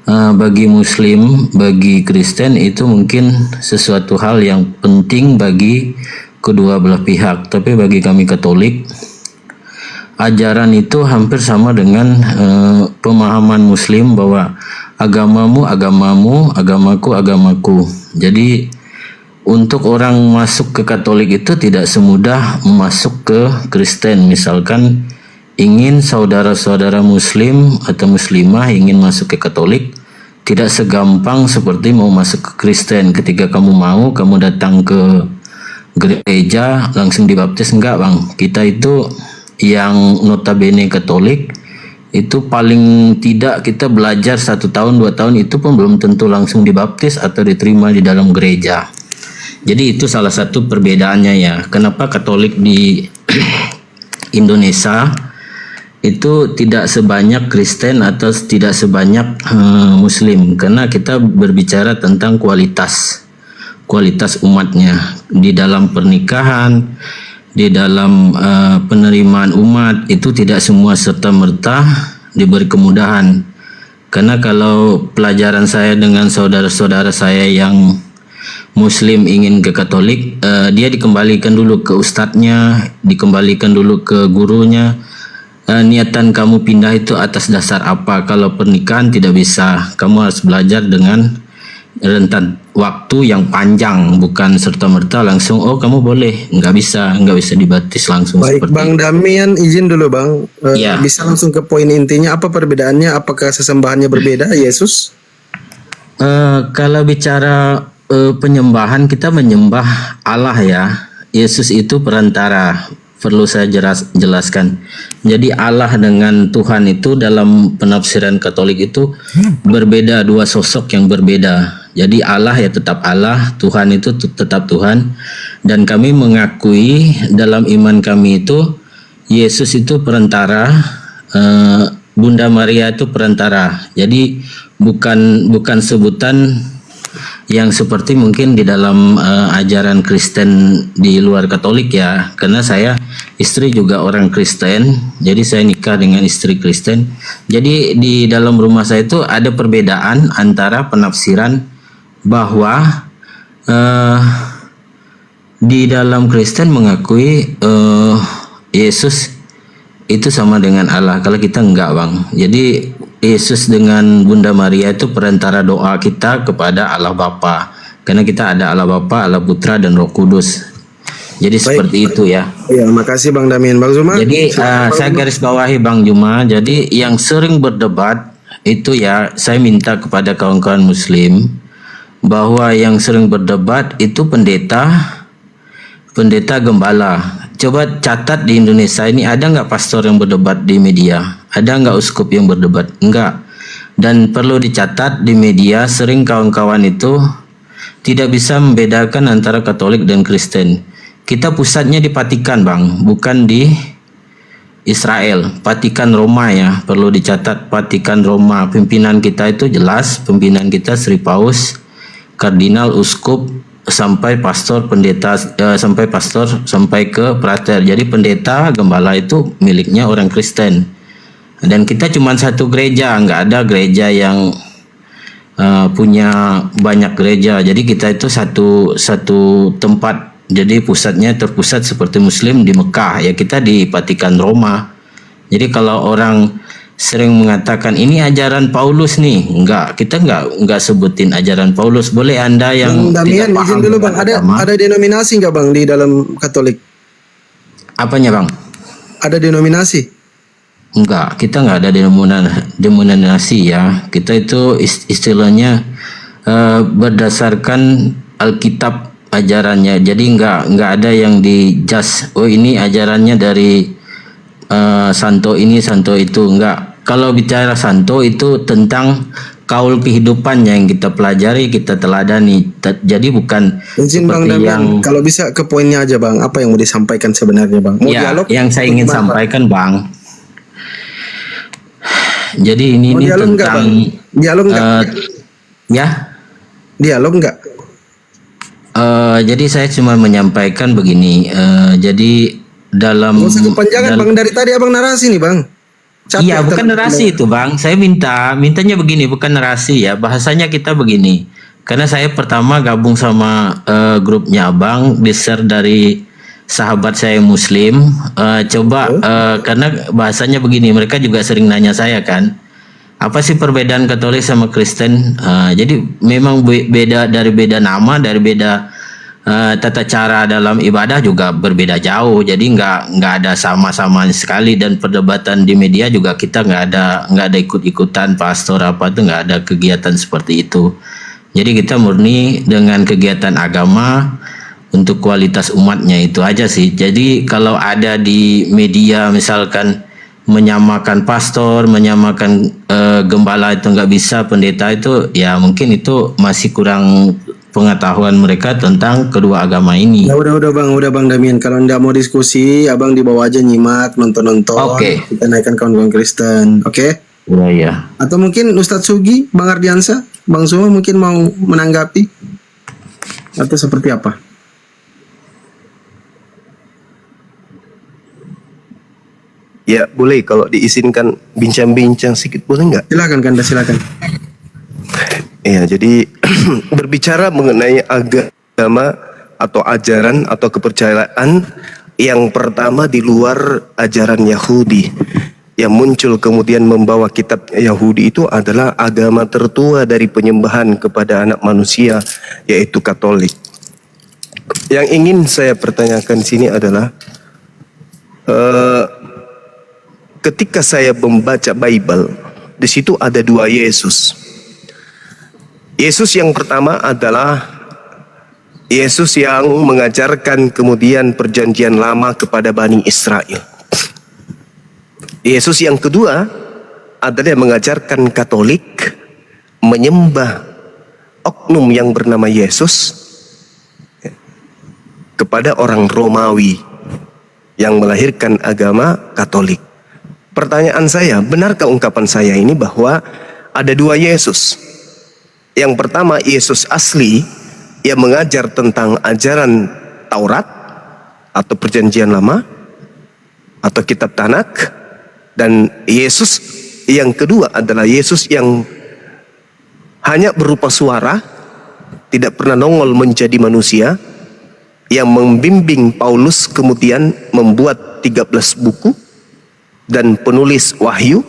Bagi Muslim, bagi Kristen itu mungkin sesuatu hal yang penting bagi kedua belah pihak. Tapi bagi kami Katolik, ajaran itu hampir sama dengan pemahaman Muslim bahwa agamamu agamamu, agamaku agamaku. Jadi untuk orang masuk ke Katolik itu tidak semudah masuk ke Kristen. Misalkan ingin saudara-saudara Muslim atau Muslimah ingin masuk ke Katolik, tidak segampang seperti mau masuk ke Kristen. Ketika kamu mau, kamu datang ke gereja langsung dibaptis, enggak Bang. Kita itu yang notabene Katolik itu paling tidak kita belajar 1 tahun 2 tahun itu pun belum tentu langsung dibaptis atau diterima di dalam gereja. Jadi itu salah satu perbedaannya ya. Kenapa Katolik di Indonesia itu tidak sebanyak Kristen atau tidak sebanyak Muslim, karena kita berbicara tentang kualitas umatnya di dalam pernikahan, di dalam penerimaan umat itu tidak semua serta-merta diberi kemudahan. Karena kalau pelajaran saya dengan saudara-saudara saya yang Muslim ingin ke Katolik, dia dikembalikan dulu ke ustadznya, dikembalikan dulu ke gurunya. Niatan kamu pindah itu atas dasar apa? Kalau pernikahan tidak bisa, kamu harus belajar dengan rentan waktu yang panjang, bukan serta-merta langsung oh kamu boleh, nggak bisa dibaptis langsung. Baik seperti Bang Damian, izin dulu Bang, Ya. bisa langsung ke poin intinya, apa perbedaannya? Apakah sesembahannya berbeda Yesus? Kalau bicara penyembahan, kita menyembah Allah ya. Yesus itu perantara. perlu saya jelaskan. Jadi Allah dengan Tuhan itu dalam penafsiran Katolik itu berbeda, dua sosok yang berbeda. Jadi Allah ya tetap Allah, Tuhan itu tetap Tuhan. Dan kami mengakui dalam iman kami itu Yesus itu perantara, Bunda Maria itu perantara. Jadi bukan sebutan yang seperti mungkin di dalam ajaran Kristen di luar Katolik ya, karena saya istri juga orang Kristen, jadi saya nikah dengan istri Kristen. Jadi di dalam rumah saya itu ada perbedaan antara penafsiran bahwa di dalam Kristen mengakui Yesus itu sama dengan Allah, kalau kita enggak bang. Jadi Yesus dengan Bunda Maria itu perantara doa kita kepada Allah Bapa. Karena kita ada Allah Bapa, Allah Putra dan Roh Kudus. Jadi seperti itu ya. Ya, makasih Bang Damien. Bang Zuma. Jadi saya garis bawahi Bang Juma. Jadi yang sering berdebat itu ya, saya minta kepada kawan-kawan Muslim bahwa yang sering berdebat itu pendeta gembala. Coba catat di Indonesia ini ada nggak pastor yang berdebat di media? Ada nggak uskup yang berdebat? Enggak. Dan perlu dicatat di media sering kawan-kawan itu tidak bisa membedakan antara Katolik dan Kristen. Kita pusatnya di Vatikan bang, bukan di Israel. Vatikan Roma ya, perlu dicatat Vatikan Roma. Pimpinan kita itu jelas, pimpinan kita Sri Paus, Kardinal, Uskup, sampai pastor, pendeta, sampai ke prater. Jadi pendeta gembala itu miliknya orang Kristen. Dan kita cuma satu gereja, nggak ada gereja yang punya banyak gereja. Jadi kita itu satu tempat. Jadi pusatnya terpusat seperti Muslim di Mekah ya, kita di Vatikan Roma. Jadi kalau orang sering mengatakan ini ajaran Paulus nih, kita enggak sebutin ajaran Paulus. Boleh Anda yang Bang Damian, tidak paham izin dulu Bang, ada denominasi nggak Bang di dalam Katolik? Apanya Bang? Ada denominasi? Enggak, kita enggak ada denominasi ya. Kita itu istilahnya berdasarkan Alkitab ajarannya. Jadi enggak ada yang di-judge. Oh ini ajarannya dari santo ini, santo itu. Enggak. Kalau bicara santo itu tentang kaul kehidupan yang kita pelajari, kita teladani. Jadi bukan izin Bang Damian, kalau bisa ke poinnya aja Bang. Apa yang mau disampaikan sebenarnya Bang? Mau ya, dialog? yang saya ingin sampaikan Bang. Jadi ini tentang enggak, Bang? Dialog enggak? Ya. Dialog enggak? Jadi saya cuma menyampaikan begini. Jadi dalam nggak usah kepanjangan Bang, dari tadi Abang narasi nih Bang. Iya, bukan narasi itu Bang. Saya mintanya begini, bukan narasi ya. Bahasanya kita begini. Karena saya pertama gabung sama grupnya Abang, di-share dari sahabat saya Muslim. Karena bahasanya begini, mereka juga sering nanya saya kan, apa sih perbedaan Katolik sama Kristen? Jadi memang beda, dari beda nama, dari beda tata cara dalam ibadah juga berbeda jauh. Jadi nggak ada sama-sama sekali, dan perdebatan di media juga kita nggak ada ikut-ikutan pastor apa tuh, nggak ada kegiatan seperti itu. Jadi kita murni dengan kegiatan agama untuk kualitas umatnya, itu aja sih. Jadi kalau ada di media misalkan menyamakan pastor, menyamakan gembala itu nggak bisa, pendeta itu ya mungkin itu masih kurang pengetahuan mereka tentang kedua agama ini. Ya udah Bang Damian, kalau nggak mau diskusi, Abang di bawah aja nyimak, nonton. Oke. Kita naikkan kawan-kawan Kristen, oke? Iya. Atau mungkin Ustadz Sugi, Bang Ardiansa, Bang Zuma mungkin mau menanggapi atau seperti apa? Ya boleh, kalau diizinkan bincang-bincang sedikit, boleh nggak? Silakan Kanda, silakan. Ya, jadi berbicara mengenai agama atau ajaran atau kepercayaan yang pertama di luar ajaran Yahudi yang muncul kemudian membawa kitab Yahudi, itu adalah agama tertua dari penyembahan kepada anak manusia, yaitu Katolik. Yang ingin saya pertanyakan di sini adalah ketika saya membaca Bible, di situ ada dua Yesus. Yesus yang pertama adalah Yesus yang mengajarkan kemudian perjanjian lama kepada Bani Israel. Yesus yang kedua adalah yang mengajarkan Katolik menyembah oknum yang bernama Yesus kepada orang Romawi yang melahirkan agama Katolik. Pertanyaan saya, benarkah ungkapan saya ini bahwa ada dua Yesus? Yang pertama Yesus asli yang mengajar tentang ajaran Taurat atau perjanjian lama atau kitab Tanak, dan Yesus yang kedua adalah Yesus yang hanya berupa suara, tidak pernah nongol menjadi manusia, yang membimbing Paulus kemudian membuat 13 buku dan penulis wahyu,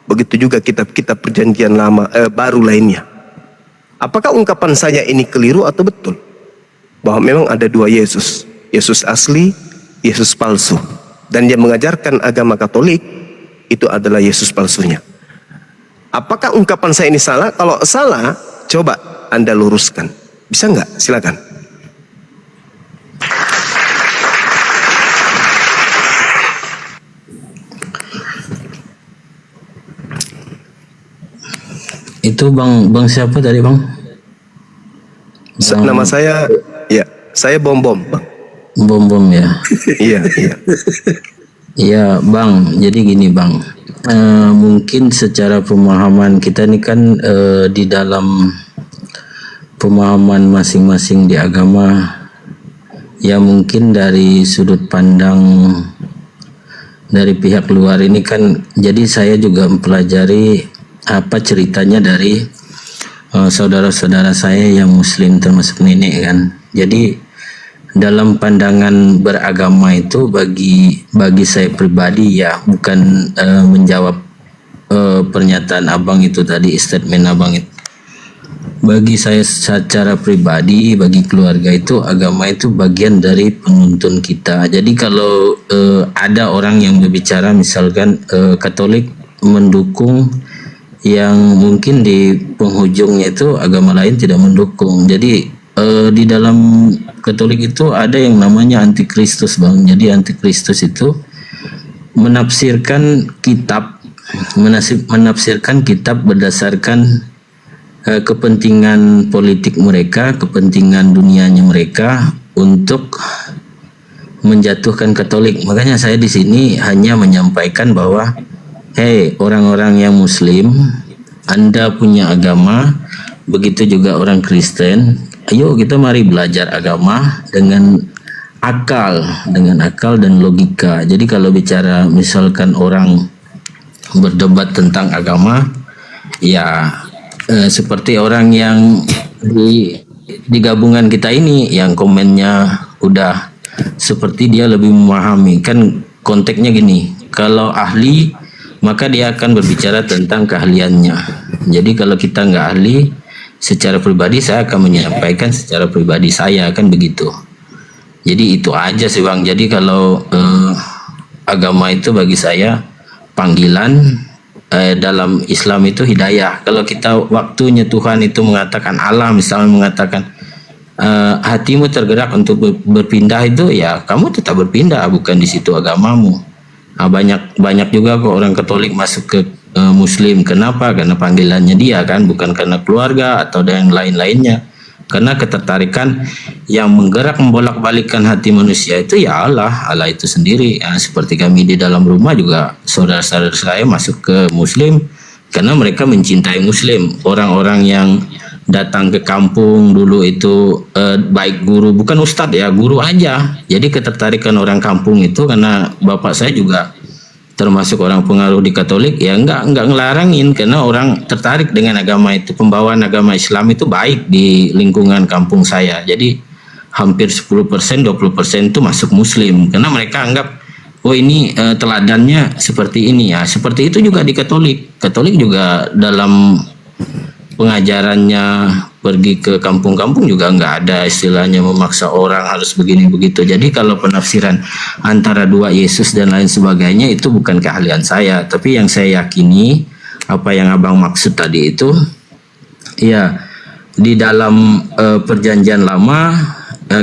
begitu juga kitab-kitab perjanjian lama baru lainnya. Apakah ungkapan saya ini keliru atau betul? Bahwa memang ada dua Yesus, Yesus asli, Yesus palsu, dan yang mengajarkan agama Katolik itu adalah Yesus palsunya. Apakah ungkapan saya ini salah? Kalau salah, coba Anda luruskan. Bisa nggak? Silakan. Itu bang siapa tadi bang? Nama saya, ya, saya Bom, Bang. Bom ya. Iya. Iya bang. Jadi gini bang. Mungkin secara pemahaman kita ini kan di dalam pemahaman masing-masing di agama, ya mungkin dari sudut pandang dari pihak luar ini kan, jadi saya juga mempelajari apa ceritanya dari saudara-saudara saya yang muslim termasuk nenek kan. Jadi dalam pandangan beragama itu bagi saya pribadi ya, bukan menjawab pernyataan abang itu tadi, statement abang itu. Bagi saya secara pribadi, bagi keluarga itu agama itu bagian dari penuntun kita. Jadi kalau ada orang yang berbicara misalkan Katolik mendukung, yang mungkin di penghujungnya itu agama lain tidak mendukung. Jadi di dalam Katolik itu ada yang namanya antikristus bang. Jadi antikristus itu menafsirkan kitab berdasarkan kepentingan politik mereka, kepentingan dunianya mereka untuk menjatuhkan Katolik. Makanya saya di sini hanya menyampaikan bahwa hei orang-orang yang muslim, Anda punya agama, begitu juga orang Kristen. Ayo kita mari belajar agama dengan akal dan logika. Jadi kalau bicara misalkan orang berdebat tentang agama, ya seperti orang yang di gabungan kita ini yang komennya udah seperti dia lebih memahami. Kan konteksnya gini, kalau ahli maka dia akan berbicara tentang keahliannya. Jadi kalau kita nggak ahli, secara pribadi saya akan menyampaikan secara pribadi saya, kan begitu. Jadi itu aja sih bang. Jadi kalau agama itu bagi saya panggilan, dalam Islam itu hidayah. Kalau kita waktunya Tuhan itu mengatakan, Allah misalnya mengatakan hatimu tergerak untuk berpindah, itu ya kamu tetap berpindah, bukan di situ agamamu. Nah, banyak juga kok orang Katolik masuk ke Muslim. Kenapa? Karena panggilannya dia kan, bukan karena keluarga atau yang lain-lainnya. Karena ketertarikan yang menggerak membolak-balikkan hati manusia itu ya Allah itu sendiri. Nah, seperti kami di dalam rumah juga, saudara-saudara saya masuk ke Muslim karena mereka mencintai Muslim. Orang-orang yang datang ke kampung dulu itu baik guru, bukan ustadz ya, guru aja. Jadi ketertarikan orang kampung itu karena bapak saya juga termasuk orang pengaruh di Katolik, ya enggak ngelarangin karena orang tertarik dengan agama itu. Pembawaan agama Islam itu baik di lingkungan kampung saya. Jadi hampir 10%, 20% itu masuk Muslim karena mereka anggap oh ini teladannya seperti ini ya. Seperti itu juga di Katolik. Katolik juga dalam pengajarannya pergi ke kampung-kampung juga nggak ada istilahnya memaksa orang harus begini begitu. Jadi kalau penafsiran antara dua Yesus dan lain sebagainya itu bukan keahlian saya, tapi yang saya yakini apa yang abang maksud tadi itu ya di dalam perjanjian lama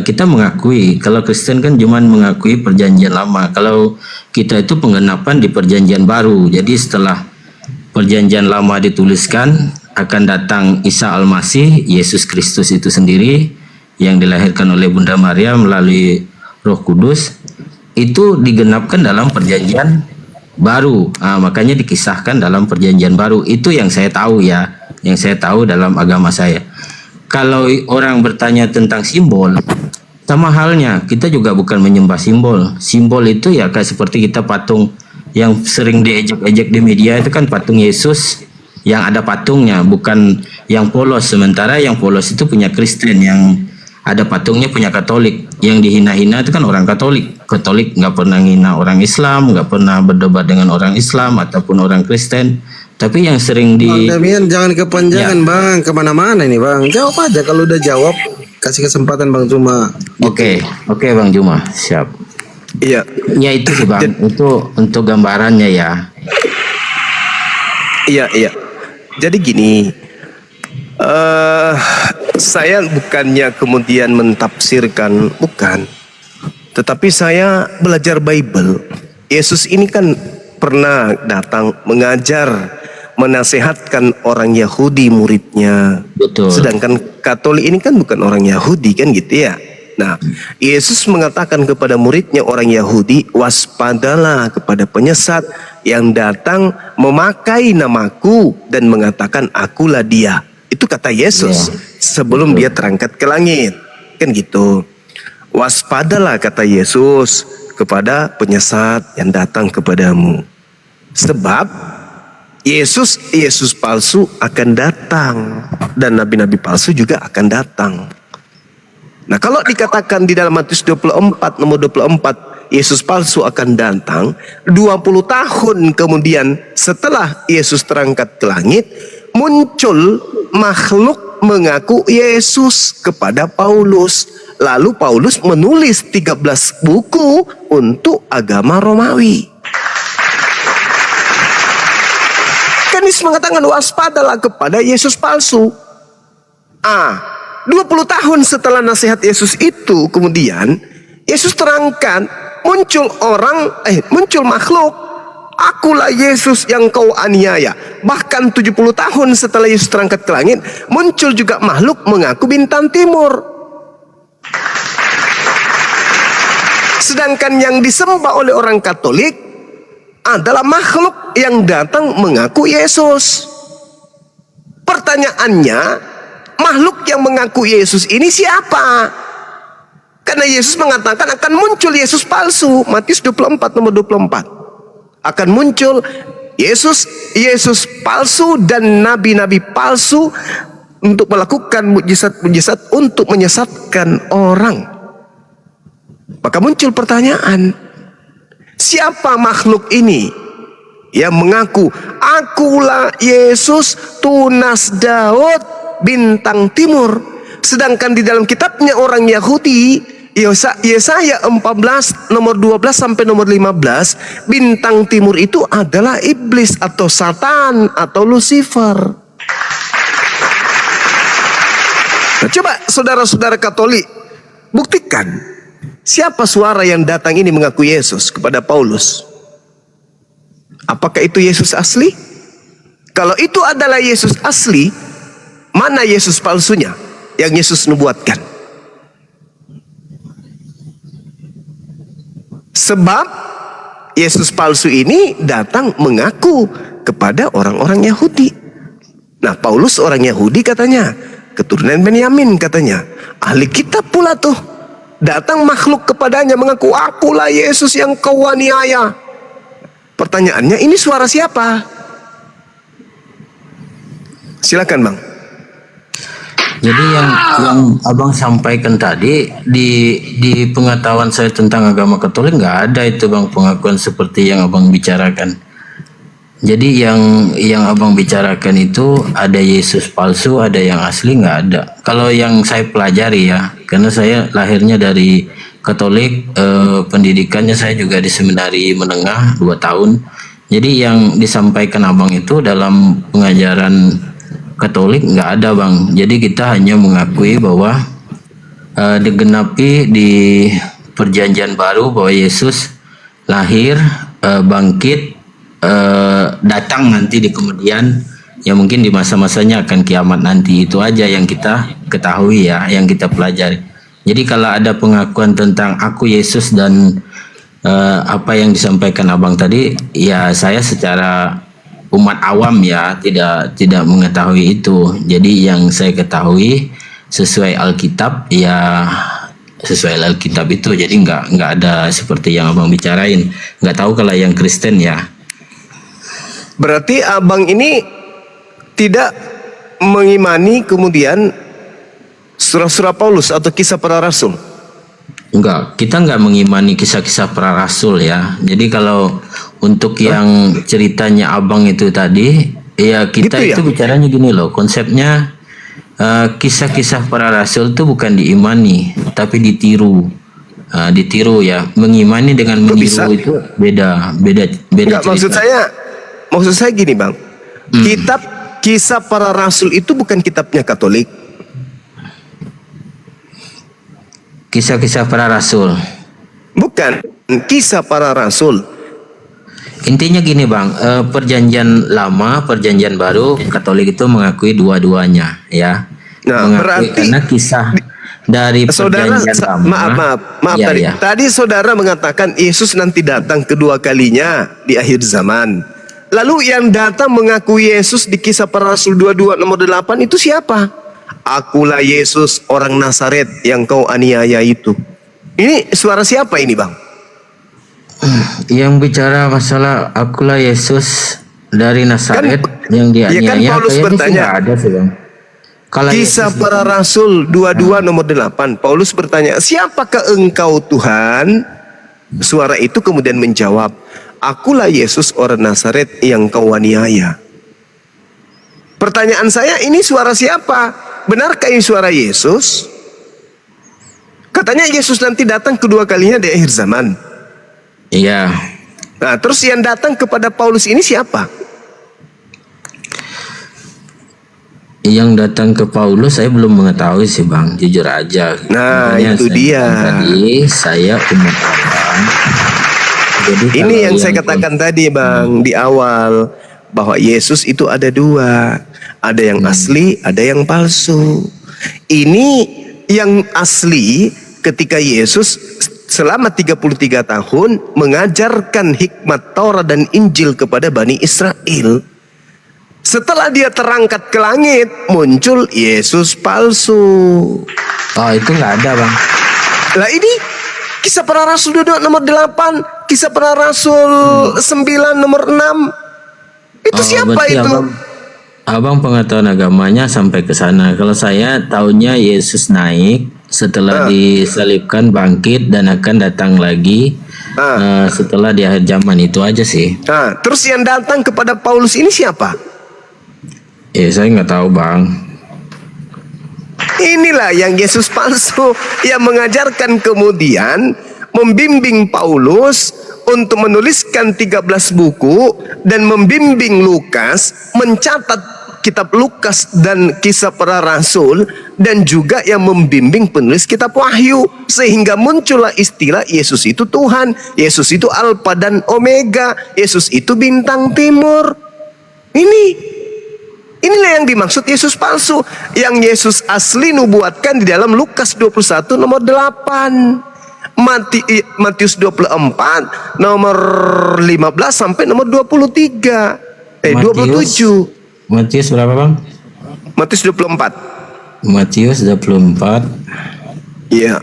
kita mengakui. Kalau Kristen kan cuma mengakui perjanjian lama. Kalau kita itu penggenapan di perjanjian baru. Jadi setelah perjanjian lama dituliskan, akan datang Isa Al-Masih, Yesus Kristus itu sendiri, yang dilahirkan oleh Bunda Maria melalui Roh Kudus, itu digenapkan dalam perjanjian baru. Makanya dikisahkan dalam perjanjian baru. Itu yang saya tahu ya, yang saya tahu dalam agama saya. Kalau orang bertanya tentang simbol, sama halnya, kita juga bukan menyembah simbol. Simbol itu ya kayak seperti kita patung yang sering diejek-ejek di media itu kan patung Yesus yang ada patungnya, bukan yang polos. Sementara yang polos itu punya Kristen, yang ada patungnya punya Katolik. Yang dihina-hina itu kan orang Katolik. Katolik nggak pernah hina orang Islam, nggak pernah berdebat dengan orang Islam ataupun orang Kristen. Tapi yang sering Bang Damian, jangan kepanjangan Bang, kemana-mana ini Bang. Jawab aja, kalau udah jawab kasih kesempatan Bang Juma. Oke, Bang Juma, siap. Iya. Ya itu sih Bang, itu untuk gambarannya ya. Iya. Jadi gini, saya bukannya kemudian mentafsirkan, bukan. Tetapi saya belajar Bible. Yesus ini kan pernah datang mengajar, menasehatkan orang Yahudi muridnya. Betul. Sedangkan Katolik ini kan bukan orang Yahudi kan gitu ya. Nah, Yesus mengatakan kepada muridnya orang Yahudi, waspadalah kepada penyesat yang datang memakai namaku dan mengatakan akulah dia. Itu kata Yesus sebelum dia terangkat ke langit. Kan gitu. Waspadalah kata Yesus kepada penyesat yang datang kepadamu. Sebab Yesus palsu akan datang dan nabi-nabi palsu juga akan datang. Nah, kalau dikatakan di dalam Matius 24 nomor 24 Yesus palsu akan datang, 20 tahun kemudian setelah Yesus terangkat ke langit, muncul makhluk mengaku Yesus kepada Paulus. Lalu Paulus menulis 13 buku untuk agama Romawi. Kan Yesus mengatakan waspadalah kepada Yesus palsu. 20 tahun setelah nasihat Yesus itu, kemudian Yesus terangkan, muncul makhluk, akulah Yesus yang kau aniaya. Bahkan 70 tahun setelah Yesus terangkat ke langit, muncul juga makhluk mengaku bintang timur. Sedangkan yang disembah oleh orang Katolik adalah makhluk yang datang mengaku Yesus. Pertanyaannya, makhluk yang mengaku Yesus ini siapa? Karena Yesus mengatakan akan muncul Yesus palsu. Matius 24 nomor 24. Akan muncul Yesus palsu dan nabi-nabi palsu untuk melakukan mukjizat-mukjizat untuk menyesatkan orang. Maka muncul pertanyaan, siapa makhluk ini yang mengaku akulah Yesus tunas Daud bintang timur? Sedangkan di dalam kitabnya orang Yahudi Yesaya 14 nomor 12 sampai nomor 15, bintang timur itu adalah iblis atau Satan atau Lucifer. Nah, coba saudara-saudara Katolik buktikan siapa suara yang datang ini mengaku Yesus kepada Paulus. Apakah itu Yesus asli? Kalau itu adalah Yesus asli, mana Yesus palsunya yang Yesus nubuatkan? Sebab Yesus palsu ini datang mengaku kepada orang-orang Yahudi. Nah, Paulus orang Yahudi katanya, keturunan Benyamin katanya, ahli kitab pula tuh. Datang makhluk kepadanya mengaku akulah Yesus yang kau aniaya. Pertanyaannya, ini suara siapa? Silakan Bang. Jadi yang abang sampaikan tadi di pengetahuan saya tentang agama Katolik nggak ada itu Bang, pengakuan seperti yang abang bicarakan. Jadi yang abang bicarakan itu ada Yesus palsu, ada yang asli, nggak ada. Kalau yang saya pelajari ya, karena saya lahirnya dari Katolik, pendidikannya saya juga di seminari menengah 2 tahun. Jadi yang disampaikan abang itu dalam pengajaran Katolik nggak ada Bang. Jadi kita hanya mengakui bahwa digenapi di perjanjian baru bahwa Yesus lahir, bangkit, datang nanti di kemudian, ya mungkin di masa-masanya akan kiamat nanti. Itu aja yang kita ketahui ya, yang kita pelajari. Jadi kalau ada pengakuan tentang aku Yesus dan apa yang disampaikan abang tadi, ya saya secara umat awam ya tidak mengetahui itu. Jadi yang saya ketahui sesuai Alkitab ya sesuai Alkitab itu. Jadi nggak ada seperti yang abang bicarain. Nggak tahu kalau yang Kristen ya. Berarti abang ini tidak mengimani kemudian surah-surah Paulus atau kisah para rasul? Enggak, kita enggak mengimani kisah-kisah para rasul ya. Jadi kalau untuk yang ceritanya abang itu tadi, ya kita Gitu ya? itu bicaranya gini loh, konsepnya kisah-kisah para rasul itu bukan diimani, tapi ditiru. Ditiru ya. Mengimani dengan Kok meniru bisa? itu beda Enggak, cerita. maksud saya gini bang, kitab kisah para rasul itu bukan kitabnya Katolik. Kisah-kisah para rasul. Bukan, kisah para rasul. Intinya gini bang, perjanjian lama, perjanjian baru, Katolik itu mengakui dua-duanya ya. Nah, Mengakui berarti karena kisah dari Saudara, perjanjian lama. maaf Iya, tadi. iya. Tadi saudara mengatakan Yesus nanti datang kedua kalinya di akhir zaman. Lalu yang datang mengakui Yesus di kisah para rasul 22 nomor 8 itu siapa? Akulah Yesus orang Nazaret yang kau aniaya itu. Ini suara siapa ini bang? Yang bicara masalah akulah Yesus dari Nazaret yang ya kan dianiaya, Paulus kayaknya sih bertanya. nggak ada sih bang. Kalau Kisah Yesus- para rasul 22 nomor 8. Paulus bertanya, siapakah engkau Tuhan? Suara itu kemudian menjawab, akulah Yesus orang Nazaret yang kau aniaya. Pertanyaan saya, ini suara siapa? Benarkah ini suara Yesus? Katanya Yesus nanti datang kedua kalinya di akhir zaman. Iya. Nah, terus yang datang kepada Paulus ini siapa? Yang datang ke Paulus saya belum mengetahui sih bang, jujur aja. Nah, Makanya itu saya dia. bilang tadi saya umat awam. Jadi Ini kalau yang saya katakan tadi bang di awal, bahwa Yesus itu ada dua, ada yang asli, ada yang palsu. Ini yang asli ketika Yesus selama 33 tahun mengajarkan hikmat Taurat dan Injil kepada Bani Israel. Setelah dia terangkat ke langit, muncul Yesus palsu. Oh itu nggak ada bang. Lah ini kisah para rasul 22 nomor 8, kisah para rasul 9 nomor 6. Itu siapa berarti itu? Abang pengetahuan agamanya sampai ke sana. Kalau saya tahunya Yesus naik setelah disalibkan, bangkit dan akan datang lagi setelah di akhir zaman. Itu aja sih. Nah, terus yang datang kepada Paulus ini siapa? Saya nggak tahu bang. Inilah yang Yesus palsu yang mengajarkan kemudian membimbing Paulus untuk menuliskan 13 buku dan membimbing Lukas mencatat kitab Lukas dan kisah para rasul, dan juga yang membimbing penulis kitab Wahyu, sehingga muncullah istilah Yesus itu Tuhan, Yesus itu Alfa dan Omega, Yesus itu bintang timur. Inilah yang dimaksud Yesus palsu, yang Yesus asli nubuatkan di dalam Lukas 21 nomor 8, Matius 24 nomor 15 sampai nomor 23, 27. Matius berapa bang? Matius 24. Matius 24. Iya.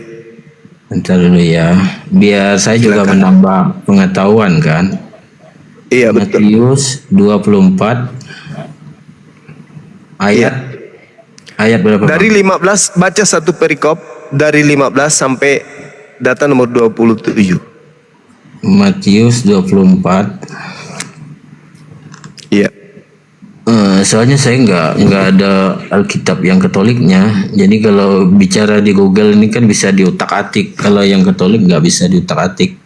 Bentar dulu ya, biar saya juga Silakan. menambah pengetahuan kan. Iya betul. Matius 24 ayat berapa? Dari Bang? 15 baca satu perikop dari 15 sampai data nomor 27. Matius 24. Iya. Soalnya saya nggak ada Alkitab yang Katoliknya, jadi kalau bicara di Google ini kan bisa diutak-atik. Kalau yang Katolik nggak bisa diutak-atik,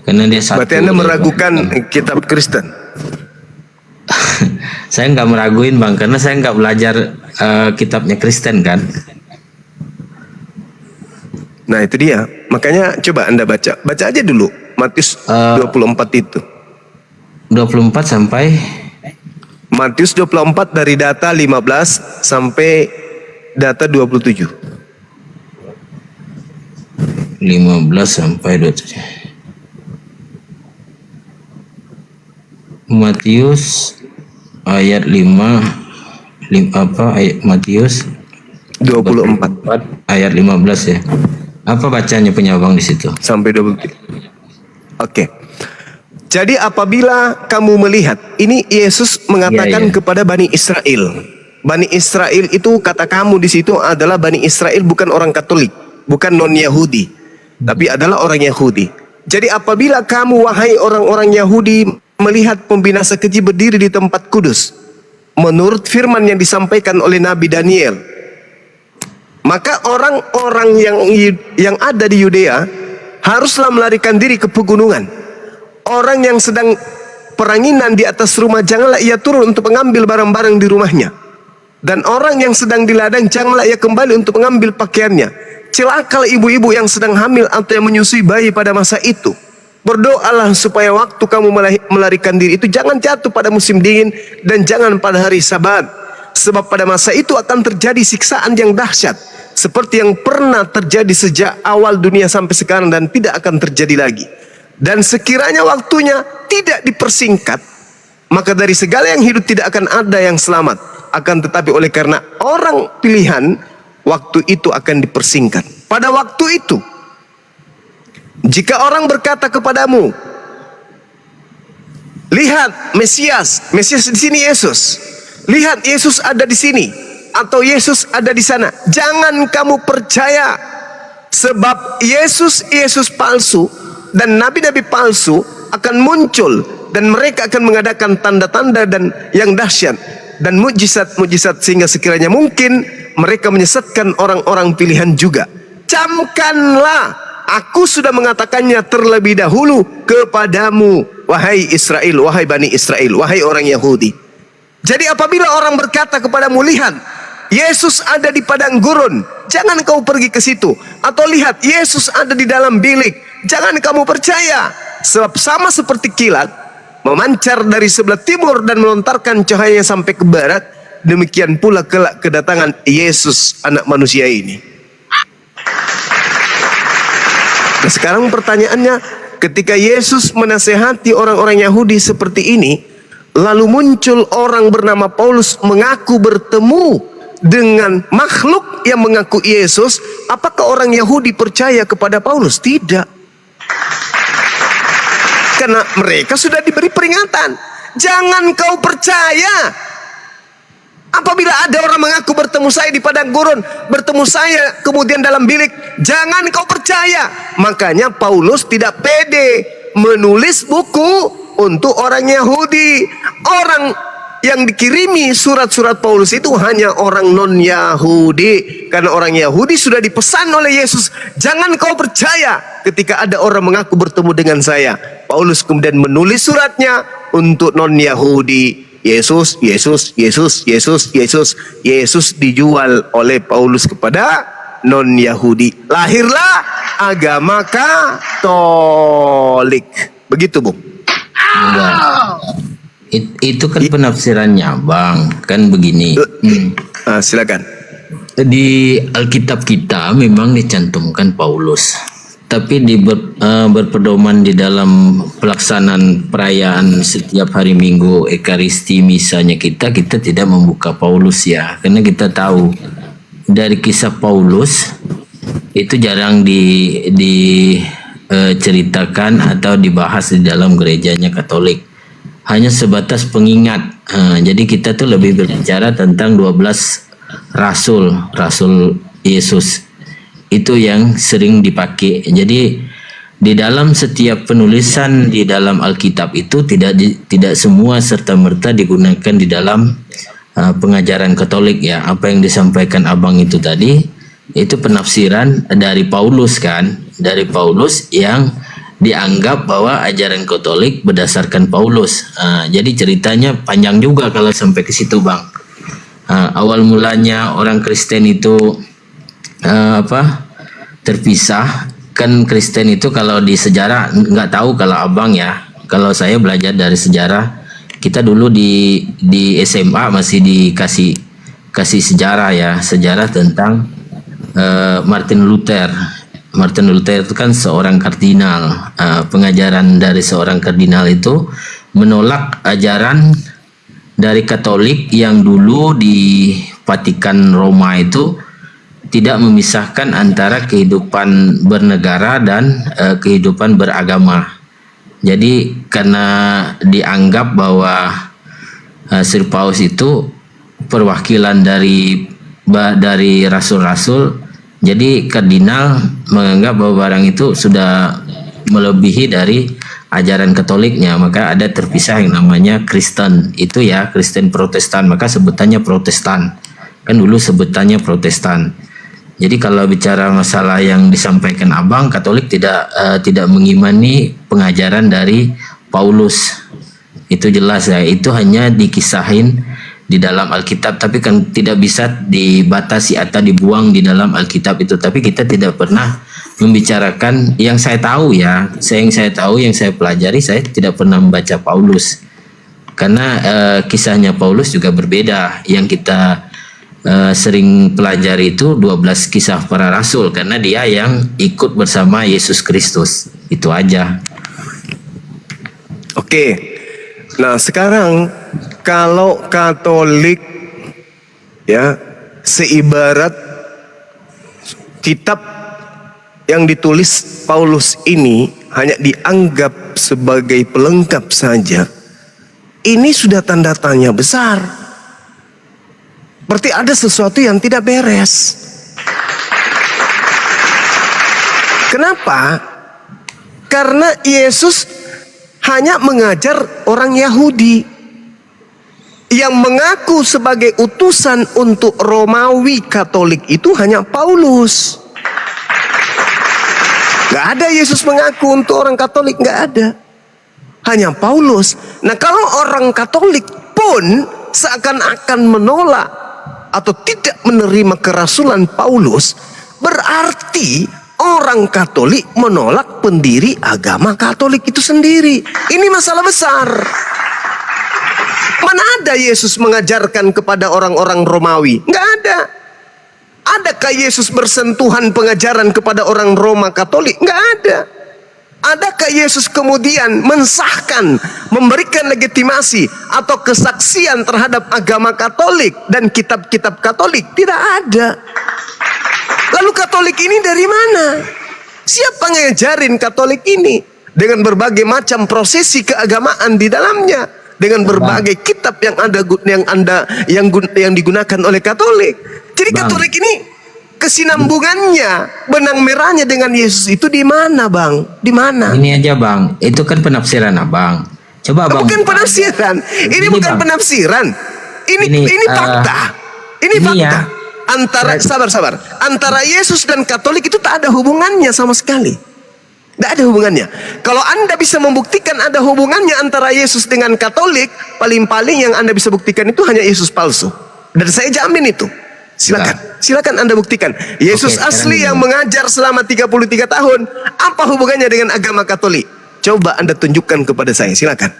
karena dia satu. Berarti Anda dia, meragukan Bang. kitab Kristen. Saya nggak meraguin bang, karena saya nggak belajar kitabnya Kristen kan. Nah itu dia. Makanya coba Anda baca. Baca aja dulu Matius 24 itu. 24 sampai Matius 24 dari data 15 sampai data 27. 15 sampai 27. Matius ayat 5 ayat Matius 24 ayat 15 ya. Apa bacanya punya Abang di situ? sampai 27. Oke. Jadi apabila kamu melihat, ini Yesus mengatakan Iya. kepada Bani Israel. Bani Israel itu kata kamu di situ adalah Bani Israel, bukan orang Katolik, bukan non-Yahudi, tapi adalah orang Yahudi. Jadi apabila kamu wahai orang-orang Yahudi melihat pembinasa keji berdiri di tempat kudus, menurut firman yang disampaikan oleh Nabi Daniel, maka orang-orang yang ada di Yudea haruslah melarikan diri ke pegunungan. Orang yang sedang peranginan di atas rumah, janganlah ia turun untuk mengambil barang-barang di rumahnya. Dan orang yang sedang di ladang, janganlah ia kembali untuk mengambil pakaiannya. Celakalah ibu-ibu yang sedang hamil atau yang menyusui bayi pada masa itu. Berdoalah supaya waktu kamu melarikan diri itu jangan jatuh pada musim dingin dan jangan pada hari Sabat. Sebab pada masa itu akan terjadi siksaan yang dahsyat, seperti yang pernah terjadi sejak awal dunia sampai sekarang dan tidak akan terjadi lagi. Dan sekiranya waktunya tidak dipersingkat, maka dari segala yang hidup tidak akan ada yang selamat. Akan tetapi oleh karena orang pilihan, waktu itu akan dipersingkat. Pada waktu itu, jika orang berkata kepadamu, lihat Mesias di sini Yesus, lihat Yesus ada di sini, atau Yesus ada di sana, jangan kamu percaya. Sebab Yesus palsu dan nabi-nabi palsu akan muncul, dan mereka akan mengadakan tanda-tanda dan yang dahsyat dan mujizat-mujizat, sehingga sekiranya mungkin mereka menyesatkan orang-orang pilihan juga. Camkanlah, aku sudah mengatakannya terlebih dahulu kepadamu, wahai Israel, wahai Bani Israel, wahai orang Yahudi. Jadi apabila orang berkata kepadamu, lihat Yesus ada di padang gurun, jangan kau pergi ke situ. Atau lihat Yesus ada di dalam bilik, jangan kamu percaya. Sebab sama seperti kilat memancar dari sebelah timur dan melontarkan cahayanya sampai ke barat, demikian pula kelak kedatangan Yesus anak manusia ini. Nah sekarang pertanyaannya, ketika Yesus menasehati orang-orang Yahudi seperti ini, lalu muncul orang bernama Paulus mengaku bertemu dengan makhluk yang mengaku Yesus, apakah orang Yahudi percaya kepada Paulus? Tidak. Karena mereka sudah diberi peringatan, jangan kau percaya. Apabila ada orang mengaku bertemu saya di padang gurun, bertemu saya kemudian dalam bilik, jangan kau percaya. Makanya Paulus tidak pede menulis buku untuk orang Yahudi. Orang yang dikirimi surat-surat Paulus itu hanya orang non-Yahudi. Karena orang Yahudi sudah dipesan oleh Yesus, jangan kau percaya ketika ada orang mengaku bertemu dengan saya. Paulus kemudian menulis suratnya untuk non-Yahudi. Yesus dijual oleh Paulus kepada non-Yahudi. Lahirlah agama Katolik. Begitu, Bung. Enggak. Itu kan penafsirannya, Bang. Kan begini. Silakan. Di Alkitab kita memang dicantumkan Paulus. Tapi berpedoman di dalam pelaksanaan perayaan setiap hari Minggu Ekaristi misalnya kita tidak membuka Paulus ya, karena kita tahu dari kisah Paulus itu jarang diceritakan atau dibahas di dalam gerejanya Katolik, hanya sebatas pengingat. Jadi kita tuh lebih berbicara tentang 12 rasul Yesus. Itu yang sering dipakai. Jadi di dalam setiap penulisan di dalam Alkitab itu tidak semua serta-merta digunakan di dalam pengajaran Katolik ya. Apa yang disampaikan Abang itu tadi itu penafsiran dari Paulus kan, dari Paulus yang dianggap bahwa ajaran Katolik berdasarkan Paulus. Jadi ceritanya panjang juga kalau sampai ke situ, Bang. Awal mulanya orang Kristen itu terpisah. Kan Kristen itu kalau di sejarah nggak tahu kalau abang ya. Kalau saya belajar dari sejarah, kita dulu di SMA masih kasih sejarah ya, sejarah tentang Martin Luther. Martin Luther itu kan seorang kardinal. Pengajaran dari seorang kardinal itu menolak ajaran dari Katolik yang dulu di Vatikan Roma itu tidak memisahkan antara kehidupan bernegara dan kehidupan beragama. Jadi karena dianggap bahwa Sir Paus itu perwakilan dari rasul-rasul, jadi kardinal menganggap bahwa barang itu sudah melebihi dari ajaran Katoliknya, maka ada terpisah yang namanya Kristen. Itu ya, Kristen Protestan, maka sebutannya Protestan. Kan dulu sebutannya Protestan. Jadi kalau bicara masalah yang disampaikan abang, Katolik tidak mengimani pengajaran dari Paulus. Itu jelas ya, itu hanya dikisahin di dalam Alkitab, tapi kan tidak bisa dibatasi atau dibuang di dalam Alkitab itu. Tapi kita tidak pernah membicarakan yang saya tahu ya, yang saya pelajari, saya tidak pernah membaca Paulus. Karena kisahnya Paulus juga berbeda. Yang kita sering pelajari itu 12 kisah para rasul, karena dia yang ikut bersama Yesus Kristus. Itu aja. Oke. Nah, sekarang kalau Katolik ya seibarat kitab yang ditulis Paulus ini hanya dianggap sebagai pelengkap saja, ini sudah tanda tanya besar. Berarti ada sesuatu yang tidak beres. Kenapa? Karena Yesus hanya mengajar orang Yahudi. Yang mengaku sebagai utusan untuk Romawi Katolik itu hanya Paulus. Gak ada Yesus mengaku untuk orang Katolik, gak ada. Hanya Paulus. Nah, kalau orang Katolik pun seakan-akan menolak atau tidak menerima kerasulan Paulus, berarti orang Katolik menolak pendiri agama Katolik itu sendiri. Ini masalah besar. Mana ada Yesus mengajarkan kepada orang-orang Romawi? Nggak ada. Adakah Yesus bersentuhan pengajaran kepada orang Roma Katolik? Nggak ada. Adakah Yesus kemudian mensahkan, memberikan legitimasi atau kesaksian terhadap agama Katolik dan kitab-kitab Katolik? Tidak ada. Lalu Katolik ini dari mana? Siapa ngajarin Katolik ini? Dengan berbagai macam prosesi keagamaan di dalamnya, dengan berbagai kitab yang digunakan oleh Katolik. Jadi Katolik ini kesinambungannya, benang merahnya dengan Yesus itu di mana, Bang? Di mana? Ini aja, Bang. Itu kan penafsiran Abang. Coba Abang. Bukan penafsiran. Ini bukan Bang. Penafsiran. Ini fakta. Ini fakta. Ya. Sabar. Antara Yesus dan Katolik itu tak ada hubungannya sama sekali. Tidak ada hubungannya. Kalau Anda bisa membuktikan ada hubungannya antara Yesus dengan Katolik, paling-paling yang Anda bisa buktikan itu hanya Yesus palsu. Dan saya jamin itu. Silakan Anda buktikan. Yesus asli yang mengajar selama 33 tahun, apa hubungannya dengan agama Katolik? Coba Anda tunjukkan kepada saya, silakan.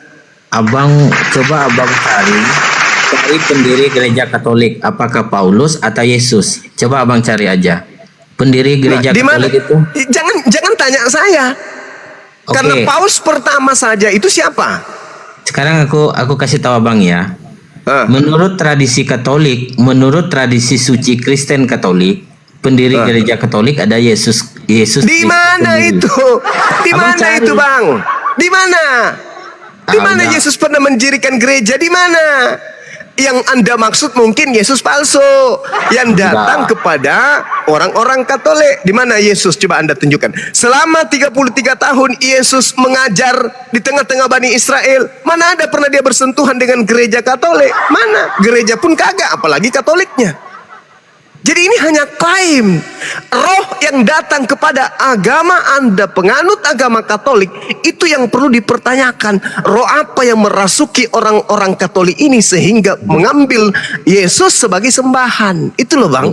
Coba abang cari pendiri gereja Katolik, apakah Paulus atau Yesus? Coba abang cari aja. Pendiri gereja Katolik itu. Jangan tanya saya. Oke. Karena paus pertama saja itu siapa? Sekarang aku kasih tahu abang ya. Menurut tradisi Katolik, menurut tradisi suci Kristen Katolik, pendiri gereja Katolik ada Yesus. Di mana itu? Di mana itu, Bang? Di mana? Di mana Yesus pernah mendirikan gereja? Di mana? Yang Anda maksud mungkin Yesus palsu yang datang kepada orang-orang Katolik. Di mana Yesus? Coba Anda tunjukkan. Selama 33 tahun Yesus mengajar di tengah-tengah Bani Israel. Mana ada pernah dia bersentuhan dengan gereja Katolik? Mana? Gereja pun kagak, apalagi Katoliknya. Jadi ini hanya klaim. Roh yang datang kepada agama Anda, penganut agama Katolik, itu yang perlu dipertanyakan. Roh apa yang merasuki orang-orang Katolik ini sehingga mengambil Yesus sebagai sembahan? Itu loh, Bang.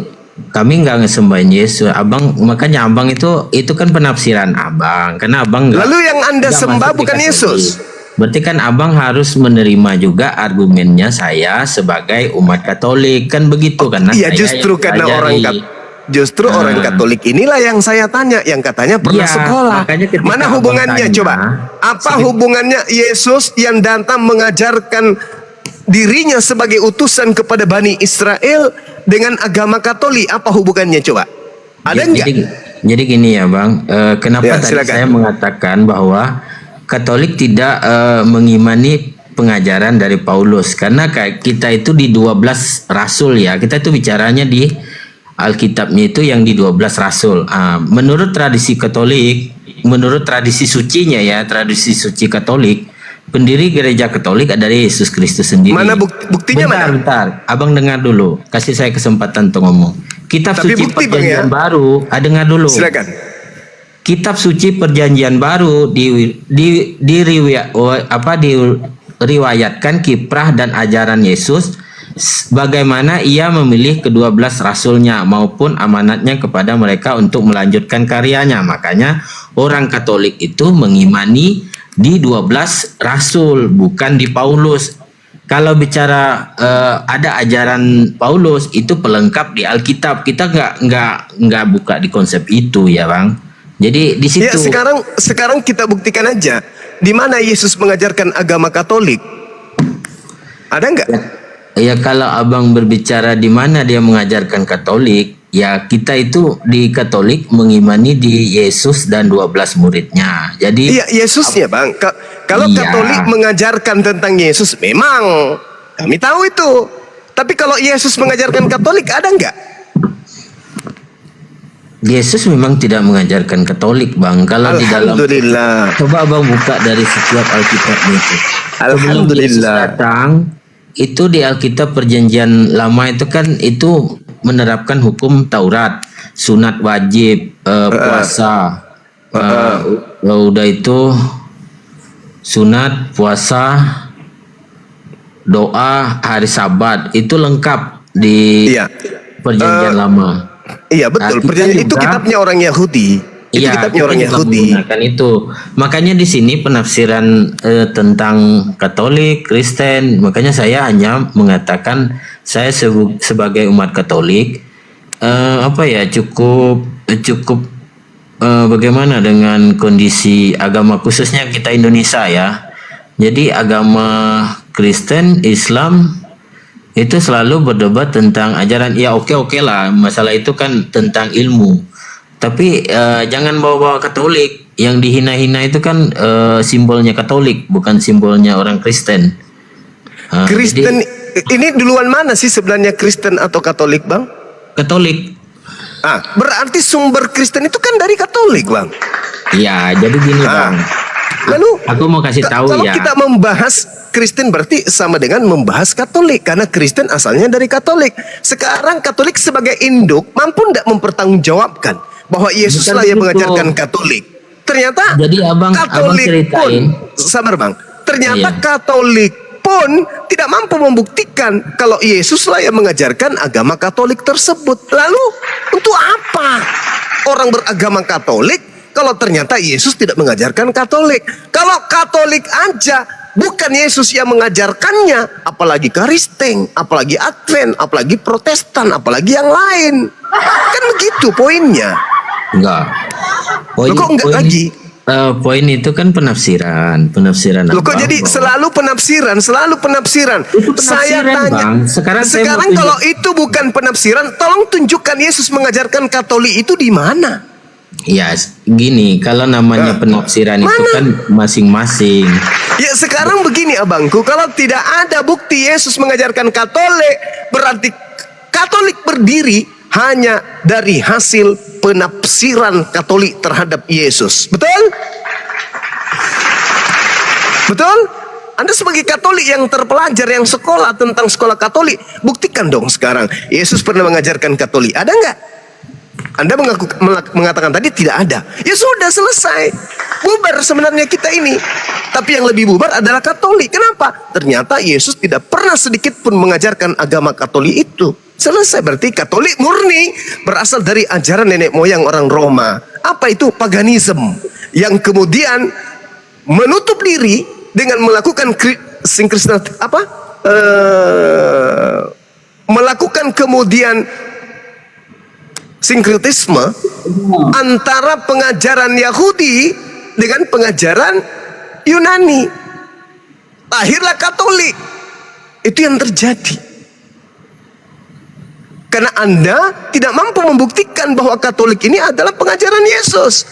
kami nggak ngesembahin Yesus. Abang, makanya abang itu kan penafsiran abang, karena abang nggak. Lalu yang Anda nggak sembah masuk di bukan Katolik. Yesus. Berarti kan abang harus menerima juga argumennya saya sebagai umat Katolik, kan begitu, karena Iya, saya justru yang karena pelajari. orang Katolik inilah yang saya tanya, yang katanya pernah Iya, sekolah. makanya ketika Mana abang hubungannya tanya, coba? Apa hubungannya Yesus yang datang mengajarkan dirinya sebagai utusan kepada Bani Israel dengan agama Katolik? Apa hubungannya coba? Ada enggak? Jadi gini ya Bang, kenapa Ya, tadi silakan. saya mengatakan bahwa Katolik tidak mengimani pengajaran dari Paulus, karena kita itu di 12 rasul ya, kita itu bicaranya di Alkitabnya itu yang di 12 rasul. Menurut tradisi Katolik, menurut tradisi sucinya ya, tradisi suci Katolik, pendiri gereja Katolik adalah Yesus Kristus sendiri. Mana buktinya mana? Bentar, abang dengar dulu, kasih saya kesempatan untuk ngomong. Kitab Tapi suci bukti, Bang, Perjanjian ya. Baru, dengar dulu. Silakan. Kitab suci Perjanjian Baru diriwayatkan kiprah dan ajaran Yesus, bagaimana ia memilih ke-12 rasulnya maupun amanatnya kepada mereka untuk melanjutkan karyanya. Makanya orang Katolik itu mengimani di 12 rasul, bukan di Paulus. Kalau bicara ada ajaran Paulus itu pelengkap di Alkitab, kita nggak buka di konsep itu ya Bang. Jadi di situ. Ya, sekarang kita buktikan aja di mana Yesus mengajarkan agama Katolik. Ada enggak? Ya kalau abang berbicara di mana dia mengajarkan Katolik, ya kita itu di Katolik mengimani di Yesus dan 12 muridnya. Jadi Iya, Yesusnya Bang. Kalau Iya. Katolik mengajarkan tentang Yesus, memang kami tahu itu. Tapi kalau Yesus mengajarkan Katolik, ada enggak? Yesus memang tidak mengajarkan Katolik Bang. Kalau di dalam, Alhamdulillah. coba abang buka dari setiap Alkitab itu. Sebelum Yesus Alhamdulillah. datang, itu di Alkitab Perjanjian Lama itu kan itu menerapkan hukum Taurat, sunat wajib, puasa, udah itu sunat, puasa, doa, hari Sabat, itu lengkap di Iya. Perjanjian Lama. Iya, betul. Nah, kita Perjanjian itu juga- kitabnya orang Yahudi. Itu Iya, kitabnya kita orang juga Yahudi. menggunakan itu. Makanya di sini penafsiran tentang Katolik, Kristen. Makanya saya hanya mengatakan saya sebagai umat Katolik cukup bagaimana dengan kondisi agama khususnya kita Indonesia ya. Jadi agama Kristen, Islam itu selalu berdebat tentang ajaran. Ya oke lah, masalah itu kan tentang ilmu. Tapi jangan bawa-bawa Katolik. Yang dihina-hina itu kan simbolnya Katolik, bukan simbolnya orang Kristen. Kristen ini duluan mana sih sebenarnya, Kristen atau Katolik, Bang? Katolik. Berarti sumber Kristen itu kan dari Katolik, Bang. Ya, jadi gini Bang. Lalu Aku mau kasih tahu kalau ya. kita membahas Kristen berarti sama dengan membahas Katolik, karena Kristen asalnya dari Katolik. Sekarang Katolik sebagai induk mampu tidak mempertanggungjawabkan bahwa Yesus Bukan lah yang begitu. mengajarkan Katolik. Ternyata Jadi abang Katolik pun, ceritain. sabar Bang, ternyata Iya. Katolik pun tidak mampu membuktikan kalau Yesus lah yang mengajarkan agama Katolik tersebut. Lalu untuk apa orang beragama Katolik kalau ternyata Yesus tidak mengajarkan Katolik? Kalau Katolik aja bukan Yesus yang mengajarkannya, apalagi Kristen, apalagi Advent, apalagi Protestan, apalagi yang lain. Kan begitu poinnya. Enggak. Loh, kok enggak lagi? Poin itu kan penafsiran Loh, kok abang jadi bahwa- selalu penafsiran. Itu Saya penafsiran, tanya. Bang. Sekarang saya mau kalau tunjuk- itu bukan penafsiran, tolong tunjukkan Yesus mengajarkan Katolik itu di mana? Ya, gini, kalau namanya penafsiran itu Mana? kan masing-masing. Ya sekarang begini abangku, kalau tidak ada bukti Yesus mengajarkan Katolik, berarti Katolik berdiri hanya dari hasil penafsiran Katolik terhadap Yesus. Betul? Betul? Anda sebagai Katolik yang terpelajar, yang sekolah tentang sekolah Katolik, buktikan dong sekarang Yesus pernah mengajarkan Katolik. Ada nggak? Anda mengatakan tadi tidak ada. Ya sudah, selesai. Bubar sebenarnya kita ini. Tapi yang lebih bubar adalah Katolik. Kenapa? Ternyata Yesus tidak pernah sedikit pun mengajarkan agama Katolik itu. Selesai. Berarti Katolik murni berasal dari ajaran nenek moyang orang Roma. Apa itu? Paganism. Yang kemudian menutup diri dengan melakukan melakukan kemudian sinkretisme antara pengajaran Yahudi dengan pengajaran Yunani. Lahirlah Katolik. Itu yang terjadi. Karena Anda tidak mampu membuktikan bahwa Katolik ini adalah pengajaran Yesus.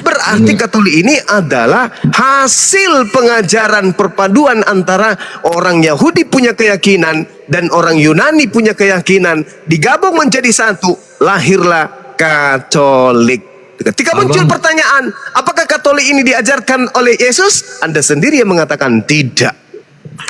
Berarti Katolik ini adalah hasil pengajaran perpaduan antara orang Yahudi punya keyakinan dan orang Yunani punya keyakinan, digabung menjadi satu, lahirlah Katolik. Ketika muncul pertanyaan, apakah Katolik ini diajarkan oleh Yesus? Anda sendiri yang mengatakan tidak.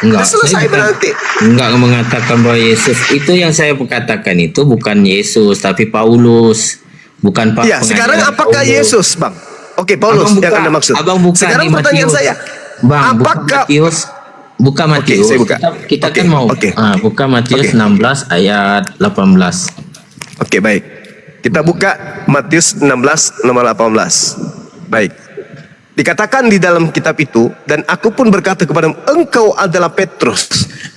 Enggak, Selesai berarti. Enggak mengatakan bahwa Yesus. Itu yang saya katakan itu bukan Yesus, tapi Paulus. Bukan Pak. Ya, sekarang apakah Paulus. Yesus, Bang? Oke, Paulus yang Anda maksud. Abang buka Sekarang di pertanyaan Matius. saya, Bang, apakah buka Matius. saya buka. Kita Oke, kan mau oke. buka Matius Oke. 16 ayat 18. Oke, baik. Kita buka Matius 16 nomor 18. Baik. Dikatakan di dalam kitab itu, dan aku pun berkata kepadamu, engkau adalah Petrus,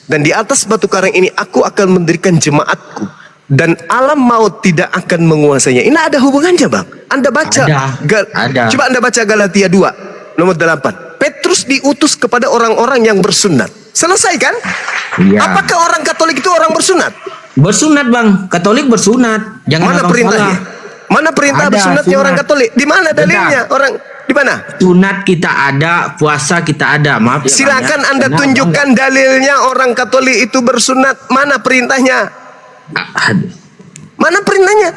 dan di atas batu karang ini aku akan mendirikan jemaatku, dan alam maut tidak akan menguasainya. Ini ada hubungannya, Bang. Anda baca. Ada. Coba Anda baca Galatia 2 nomor 8. Petrus diutus kepada orang-orang yang bersunat. Selesai kan? Iya. Apakah orang Katolik itu orang bersunat? Bersunat, Bang. Katolik bersunat. Jangan Mana abang perintahnya? salah. Mana perintah Ada, bersunatnya sunat. orang Katolik? Di mana dalilnya? Orang di mana? Sunat kita ada, puasa kita ada. Maaf ya, Silakan Bang, ya. Anda Karena tunjukkan dalilnya orang Katolik itu bersunat. Mana perintahnya? Abang- Mana perintahnya?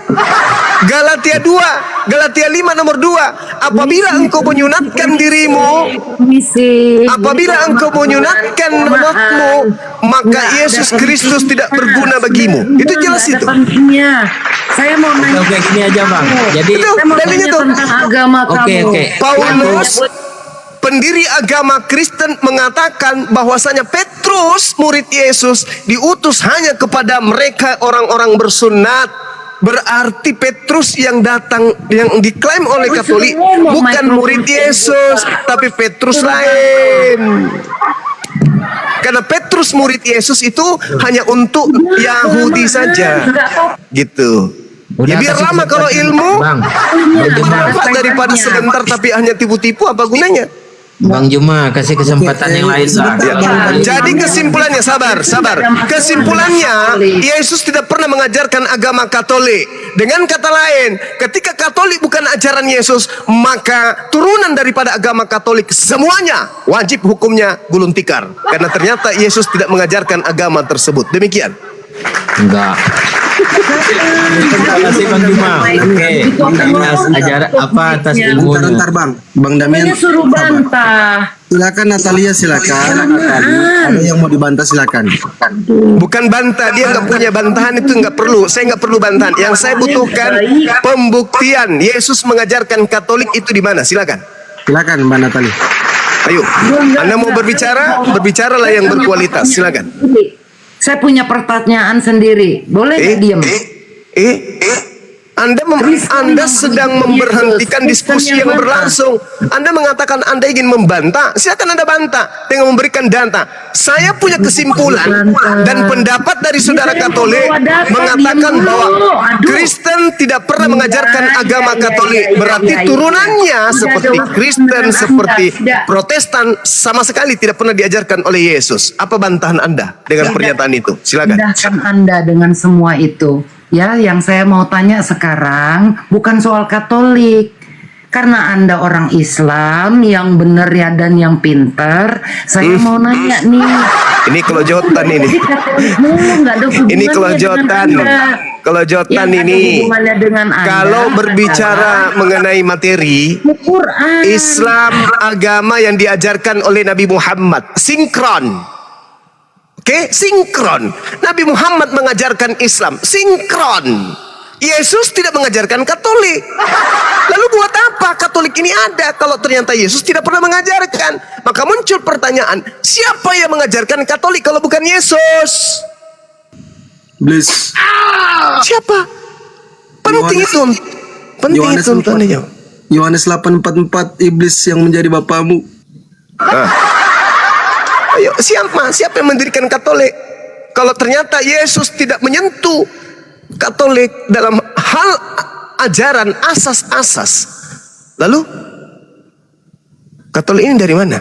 Galatia 2, Galatia 5 nomor 2. Apabila engkau menyunatkan dirimu, apabila engkau menyunatkan menurutmu, maka Yesus Kristus tidak berguna bagimu. Itu jelas itu. Saya mau nanya. Oke, gini aja, Bang. Jadi Itu Saya mau dalilnya tanya tuh. tentang agama kamu. Oke. Paulus, pendiri agama Kristen, mengatakan bahwasanya Petrus, murid Yesus, diutus hanya kepada mereka orang-orang bersunat. Berarti Petrus yang datang, yang diklaim oleh Katolik, bukan murid Yesus, tapi Petrus lain. Karena Petrus murid Yesus itu hanya untuk Yahudi saja, gitu. Ya Udah, biar kasih lama kalau kesempatan, ilmu Bang. bermanfaat daripada sebentar tapi hanya tipu-tipu, apa gunanya? Bang Juma, kasih kesempatan yang lain lah. Jadi kesimpulannya, sabar. Kesimpulannya, Yesus tidak pernah mengajarkan agama Katolik. Dengan kata lain, ketika Katolik bukan ajaran Yesus, maka turunan daripada agama Katolik semuanya wajib hukumnya gulung tikar. Karena ternyata Yesus tidak mengajarkan agama tersebut. Demikian. Enggak. Terima kasih Bang Juma. Oke. Atas ajaran apa atas ilmunya. Bentar, Bang. Bang Damian. Pokoknya suruh bantah. Silakan Natalia, silakan. Ada yang mau dibantah, silakan. Bukan bantah, dia nggak punya bantahan, itu nggak perlu. Saya nggak perlu bantahan. Yang saya butuhkan pembuktian. Yesus mengajarkan Katolik itu di mana? Silakan. Silakan Mbak Natalia. Ayo, Anda mau berbicara, berbicaralah yang berkualitas. Silakan. Saya punya pertanyaan sendiri. Boleh nggak diam? Anda sedang memberhentikan diskusi yang berlangsung. Anda mengatakan Anda ingin membantah. Silakan Anda bantah dengan memberikan data. Saya punya kesimpulan dan pendapat dari saudara Katolik mengatakan bahwa Kristen tidak pernah mengajarkan agama Katolik. Berarti turunannya seperti Kristen, seperti Protestan sama sekali tidak pernah diajarkan oleh Yesus. Apa bantahan Anda dengan pernyataan itu? Silakan. Pindahkan Anda dengan semua itu. Ya, yang saya mau tanya sekarang bukan soal Katolik. Karena Anda orang Islam yang benar ya dan yang pintar, saya mau nanya nih. Ini kelojotan ini. Jadi Katolik mulu, nggak ada hubungannya Ini kelojotan. dengan Anda. Kelojotan Yang ada ini. hubungannya dengan Anda Kalau berbicara adalah mengenai materi, Quran. Islam agama yang diajarkan oleh Nabi Muhammad sinkron. Oke, sinkron. Nabi Muhammad mengajarkan Islam sinkron. Yesus tidak mengajarkan Katolik. Lalu buat apa Katolik ini ada kalau ternyata Yesus tidak pernah mengajarkan? Maka muncul pertanyaan, siapa yang mengajarkan Katolik kalau bukan Yesus? Iblis. Siapa? Penting Yohanes. itu. Penting Yohanes itu untuk Anda jawab. Yohanes 8:44, iblis yang menjadi bapamu. Ayo, siapa yang mendirikan Katolik? Kalau ternyata Yesus tidak menyentuh Katolik dalam hal ajaran asas-asas, lalu Katolik ini dari mana?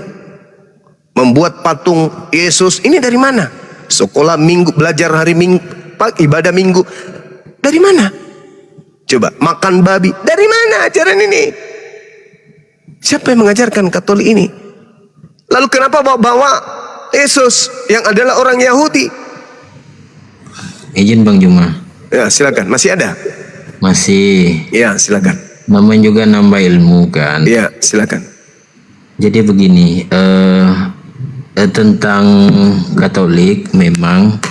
Membuat patung Yesus ini dari mana? Sekolah minggu, belajar hari minggu, ibadah minggu, dari mana? Coba makan babi, dari mana ajaran ini? Siapa yang mengajarkan Katolik ini? Lalu kenapa bawa Yesus yang adalah orang Yahudi? Izin Bang Juma. Ya silakan, masih ada? Masih. Ya silakan. Namanya juga nambah ilmu kan. Ya silakan. Jadi begini, tentang Katolik memang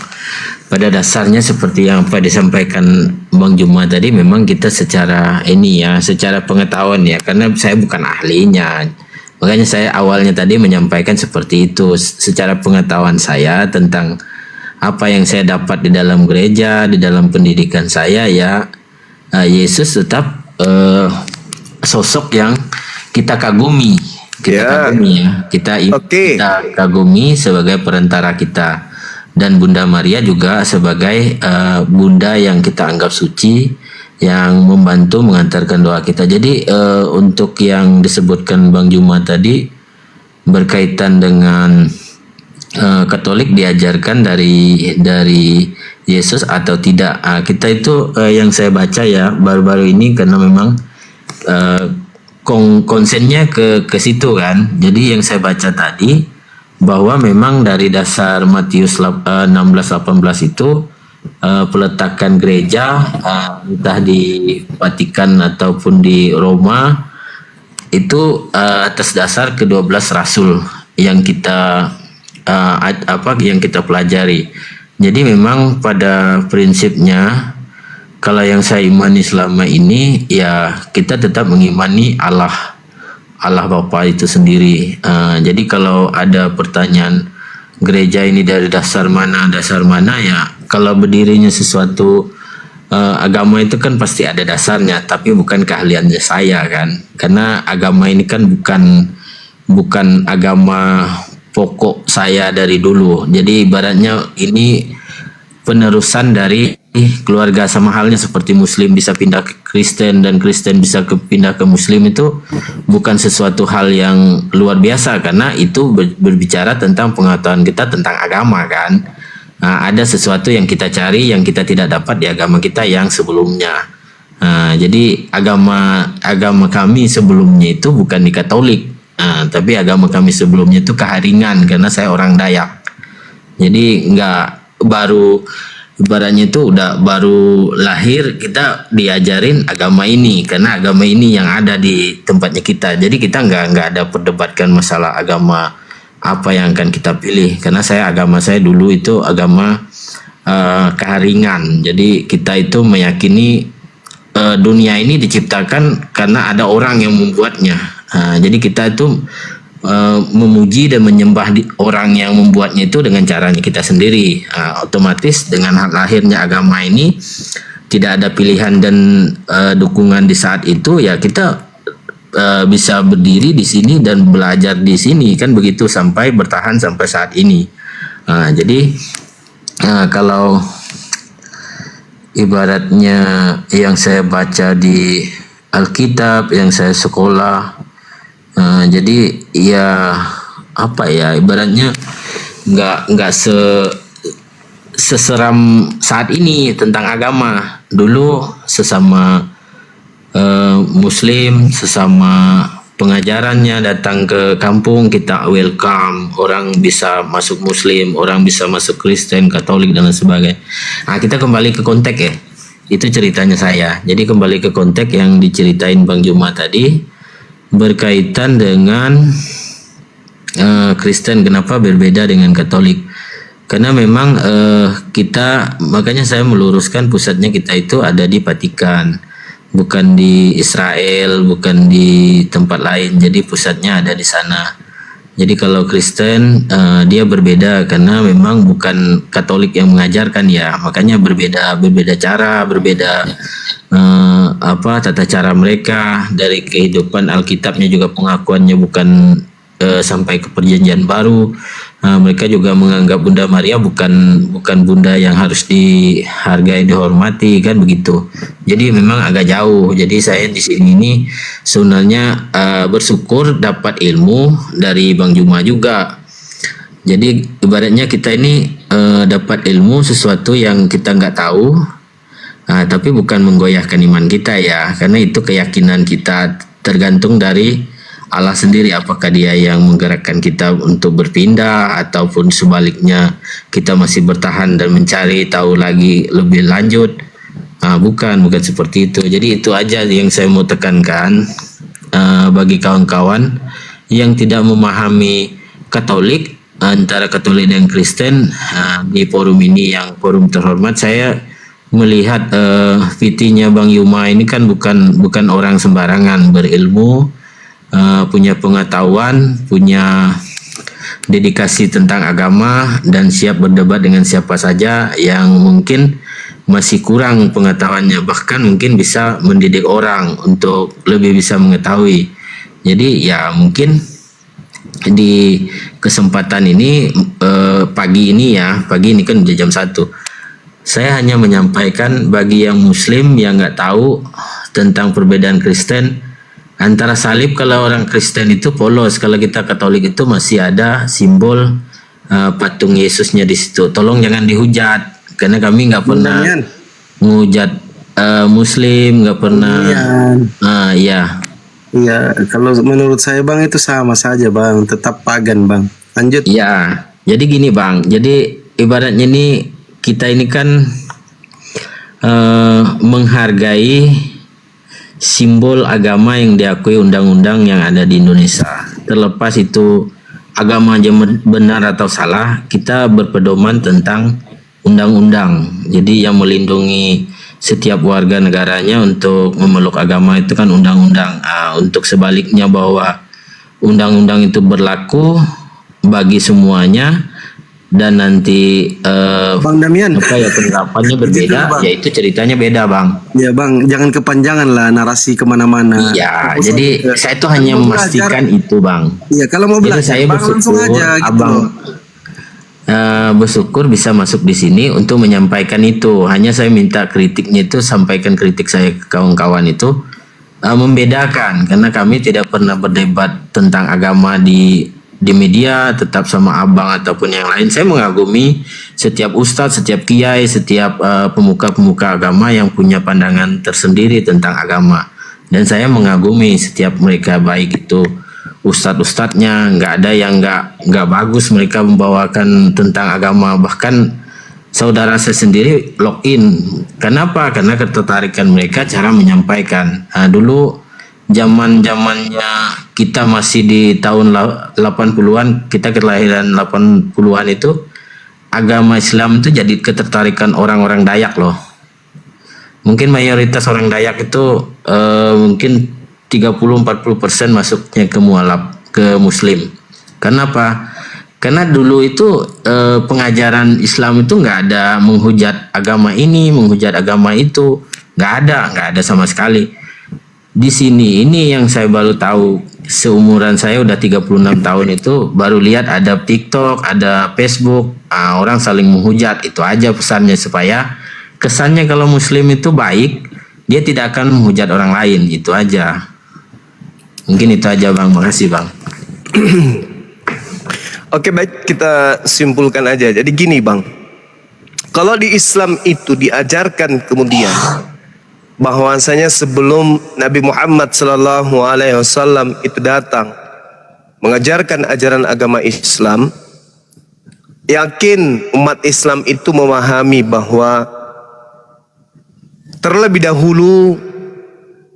pada dasarnya seperti yang apa disampaikan Bang Juma tadi, memang kita secara secara pengetahuan ya, karena saya bukan ahlinya. Makanya saya awalnya tadi menyampaikan seperti itu, secara pengetahuan saya tentang apa yang saya dapat di dalam gereja, di dalam pendidikan saya ya, Yesus tetap sosok yang kita kagumi, kita kagumi sebagai perantara kita, dan Bunda Maria juga sebagai bunda yang kita anggap suci, yang membantu mengantarkan doa kita. Jadi untuk yang disebutkan Bang Juma tadi berkaitan dengan Katolik diajarkan dari Yesus atau tidak, kita itu yang saya baca ya baru-baru ini, karena memang konsennya ke situ kan. Jadi yang saya baca tadi bahwa memang dari dasar Matius 16:18 itu peletakan gereja entah di Vatikan ataupun di Roma itu atas dasar ke-12 rasul yang kita yang kita pelajari. Jadi memang pada prinsipnya kalau yang saya imani selama ini ya, kita tetap mengimani Allah Bapa itu sendiri. Jadi kalau ada pertanyaan gereja ini dari dasar mana ya, kalau berdirinya sesuatu agama itu kan pasti ada dasarnya, tapi bukan keahliannya saya kan, karena agama ini kan bukan agama pokok saya dari dulu. Jadi ibaratnya ini penerusan dari keluarga, sama halnya seperti Muslim bisa pindah ke Kristen dan Kristen bisa pindah ke Muslim, itu bukan sesuatu hal yang luar biasa, karena itu berbicara tentang pengetahuan kita tentang agama kan. Ada sesuatu yang kita cari yang kita tidak dapat di agama kita yang sebelumnya. Jadi agama kami sebelumnya itu bukan di Katolik. Tapi agama kami sebelumnya itu keharingan, karena saya orang Dayak. Jadi ibaratnya itu udah baru lahir kita diajarin agama ini, karena agama ini yang ada di tempatnya kita. Jadi kita nggak ada perdebatkan masalah agama apa yang akan kita pilih, karena agama saya dulu itu agama keharingan. Jadi kita itu meyakini dunia ini diciptakan karena ada orang yang membuatnya. Jadi kita itu memuji dan menyembah orang yang membuatnya itu dengan caranya kita sendiri. Otomatis dengan lahirnya agama ini tidak ada pilihan dan dukungan di saat itu ya, kita bisa berdiri di sini dan belajar di sini kan begitu, sampai bertahan sampai saat ini. Jadi kalau ibaratnya yang saya baca di Alkitab, yang saya sekolah, jadi ya apa ya, ibaratnya nggak seseram saat ini tentang agama. Dulu sesama Muslim, sesama pengajarannya datang ke kampung, kita welcome, orang bisa masuk Muslim, orang bisa masuk Kristen, Katolik dan lain sebagainya. Kita kembali ke konteks ya, itu ceritanya saya. Jadi kembali ke konteks yang diceritain Bang Juma tadi berkaitan dengan Kristen, kenapa berbeda dengan Katolik. Karena memang makanya saya meluruskan pusatnya kita itu ada di Vatikan, bukan di Israel, bukan di tempat lain. Jadi pusatnya ada di sana. Jadi kalau Kristen dia berbeda karena memang bukan Katolik yang mengajarkan ya, makanya berbeda cara, berbeda tata cara mereka dari kehidupan Alkitabnya juga pengakuannya bukan sampai ke Perjanjian Baru. Mereka juga menganggap Bunda Maria bukan bunda yang harus dihargai, dihormati kan begitu. Jadi memang agak jauh. Jadi saya di sini ini sebenarnya bersyukur dapat ilmu dari Bang Juma juga. Jadi ibaratnya kita ini dapat ilmu sesuatu yang kita nggak tahu, tapi bukan menggoyahkan iman kita ya, karena itu keyakinan kita tergantung dari Allah sendiri, apakah dia yang menggerakkan kita untuk berpindah ataupun sebaliknya kita masih bertahan dan mencari tahu lagi lebih lanjut. Bukan seperti itu. Jadi itu aja yang saya mau tekankan bagi kawan-kawan yang tidak memahami Katolik, antara Katolik dan Kristen di forum ini yang forum terhormat. Saya melihat VT-nya Bang Yuma ini kan bukan orang sembarangan, berilmu, punya pengetahuan, punya dedikasi tentang agama, dan siap berdebat dengan siapa saja yang mungkin masih kurang pengetahuannya, bahkan mungkin bisa mendidik orang untuk lebih bisa mengetahui. Jadi ya mungkin di kesempatan ini pagi ini kan udah jam 1, saya hanya menyampaikan bagi yang Muslim yang nggak tahu tentang perbedaan Kristen. Antara salib, kalau orang Kristen itu polos, kalau kita Katolik itu masih ada simbol patung Yesusnya di situ. Tolong jangan dihujat, karena kami nggak pernah menghujat Muslim, nggak pernah. Iya. Iya, kalau menurut saya Bang itu sama saja Bang, tetap pagan Bang. Lanjut. Iya, jadi gini Bang, jadi ibaratnya ini kita ini kan menghargai simbol agama yang diakui undang-undang yang ada di Indonesia. Terlepas itu agama aja benar atau salah, kita berpedoman tentang undang-undang. Jadi yang melindungi setiap warga negaranya untuk memeluk agama itu kan undang-undang. Untuk sebaliknya bahwa undang-undang itu berlaku bagi semuanya dan nanti Bang Damian, penerapannya berbeda, yaitu ceritanya beda Bang. Ya Bang, jangan kepanjangan lah narasi kemana-mana. Iya, jadi saya itu hanya memastikan itu Bang. Iya, kalau mau belajar saya Bang langsung bersyukur aja gitu Abang bersyukur bisa masuk di sini untuk menyampaikan itu. Hanya saya minta kritiknya itu, sampaikan kritik saya ke kawan-kawan itu membedakan, karena kami tidak pernah berdebat tentang agama di media, tetap sama Abang ataupun yang lain. Saya mengagumi setiap ustadz, setiap kiai, setiap pemuka-pemuka agama yang punya pandangan tersendiri tentang agama, dan saya mengagumi setiap mereka, baik itu ustadz-ustadznya, nggak ada yang nggak bagus mereka membawakan tentang agama. Bahkan saudara saya sendiri login. Kenapa? Karena ketertarikan mereka cara menyampaikan. Dulu zaman-zamannya kita masih di tahun 80-an, kita kelahiran 80-an itu, agama Islam itu jadi ketertarikan orang-orang Dayak loh. Mungkin mayoritas orang Dayak itu mungkin 30-40% masuknya ke mualaf, ke Muslim. Kenapa? Karena dulu itu pengajaran Islam itu nggak ada menghujat agama ini, menghujat agama itu, nggak ada sama sekali. Di sini ini yang saya baru tahu, seumuran saya udah 36 tahun itu baru lihat ada TikTok, ada Facebook, orang saling menghujat. Itu aja pesannya, supaya kesannya kalau Muslim itu baik, dia tidak akan menghujat orang lain. Itu aja. Mungkin itu aja Bang, makasih Bang. Oke, baik, kita simpulkan aja. Jadi gini Bang, kalau di Islam itu diajarkan kemudian bahwasanya sebelum Nabi Muhammad SAW itu datang mengajarkan ajaran agama Islam, yakin umat Islam itu memahami bahwa terlebih dahulu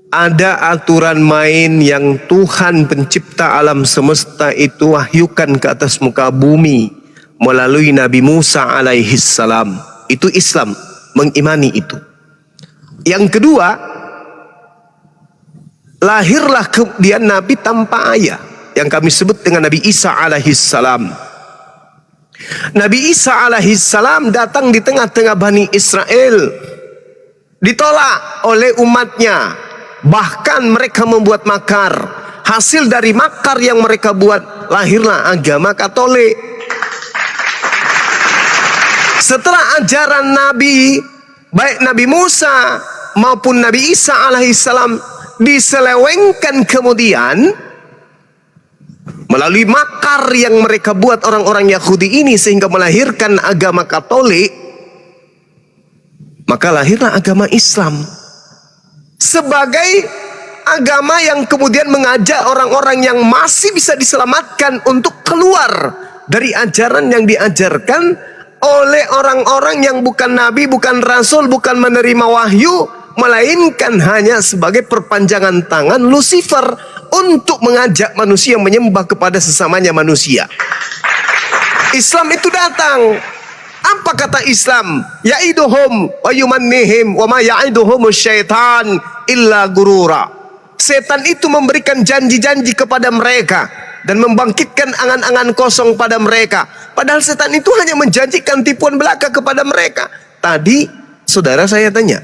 ada aturan main yang Tuhan pencipta alam semesta itu wahyukan ke atas muka bumi melalui Nabi Musa alaihi salam. Itu Islam mengimani itu. Yang kedua, lahirlah kemudian Nabi tanpa ayah, yang kami sebut dengan Nabi Isa alaihissalam. Nabi Isa alaihissalam datang di tengah-tengah Bani Israel, ditolak oleh umatnya, bahkan mereka membuat makar. Hasil dari makar yang mereka buat, lahirlah agama Katolik. Setelah ajaran Nabi, baik Nabi Musa maupun Nabi Isa alaihissalam diselewengkan kemudian melalui makar yang mereka buat orang-orang Yahudi ini sehingga melahirkan agama Katolik, maka lahirlah agama Islam sebagai agama yang kemudian mengajak orang-orang yang masih bisa diselamatkan untuk keluar dari ajaran yang diajarkan oleh orang-orang yang bukan nabi, bukan rasul, bukan menerima wahyu, melainkan hanya sebagai perpanjangan tangan Lucifer untuk mengajak manusia menyembah kepada sesamanya manusia. Islam itu datang. Apa kata Islam? Ya'iduhum wa yumannihim wa ma ya'iduhum syaitan illa gurura. Setan itu memberikan janji-janji kepada mereka dan membangkitkan angan-angan kosong pada mereka. Padahal setan itu hanya menjanjikan tipuan belaka kepada mereka. Tadi saudara saya tanya,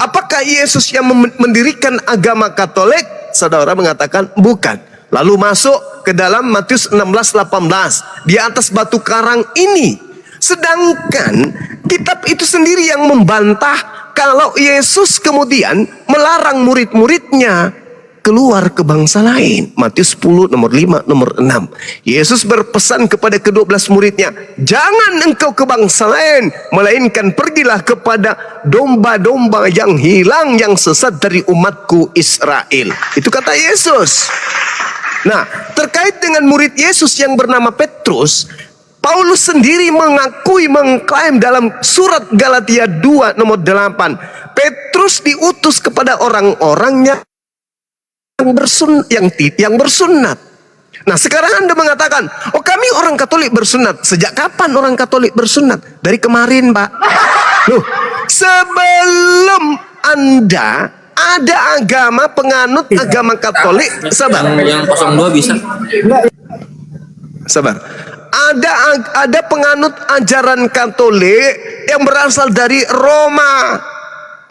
apakah Yesus yang mendirikan agama Katolik? Saudara mengatakan bukan. Lalu masuk ke dalam Matius 16:18. Di atas batu karang ini. Sedangkan kitab itu sendiri yang membantah kalau Yesus kemudian melarang murid-muridnya keluar ke bangsa lain. Matius 10 nomor 5 nomor 6. Yesus berpesan kepada ke-12 muridnya, jangan engkau ke bangsa lain, melainkan pergilah kepada domba-domba yang hilang, yang sesat dari umatku Israel. Itu kata Yesus. Nah, terkait dengan murid Yesus yang bernama Petrus, Paulus sendiri mengklaim dalam surat Galatia 2 nomor 8, Petrus diutus kepada orang-orangnya yang bersunat. Nah, sekarang Anda mengatakan, oh kami orang Katolik bersunat. Sejak kapan orang Katolik bersunat? Dari kemarin, Pak. Loh, sebelum Anda ada agama penganut agama Katolik, sabar. Yang 02 bisa. Sabar. Ada penganut ajaran Katolik yang berasal dari Roma.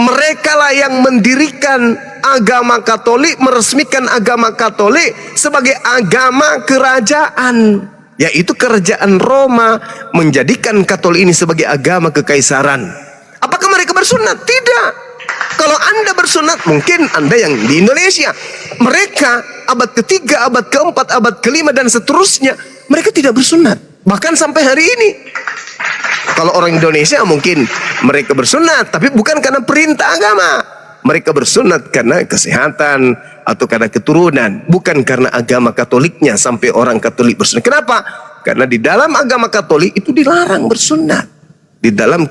Mereka lah yang mendirikan agama Katolik, meresmikan agama Katolik sebagai agama kerajaan, yaitu kerajaan Roma menjadikan Katolik ini sebagai agama kekaisaran. Apakah mereka bersunat? Tidak. Kalau Anda bersunat, mungkin Anda yang di Indonesia. Mereka abad ketiga, abad keempat, abad kelima dan seterusnya, mereka tidak bersunat. Bahkan sampai hari ini. Kalau orang Indonesia mungkin mereka bersunat, tapi bukan karena perintah agama. Mereka bersunat karena kesehatan atau karena keturunan, bukan karena agama Katoliknya sampai orang Katolik bersunat. Kenapa? Karena di dalam agama Katolik itu dilarang bersunat. Di dalam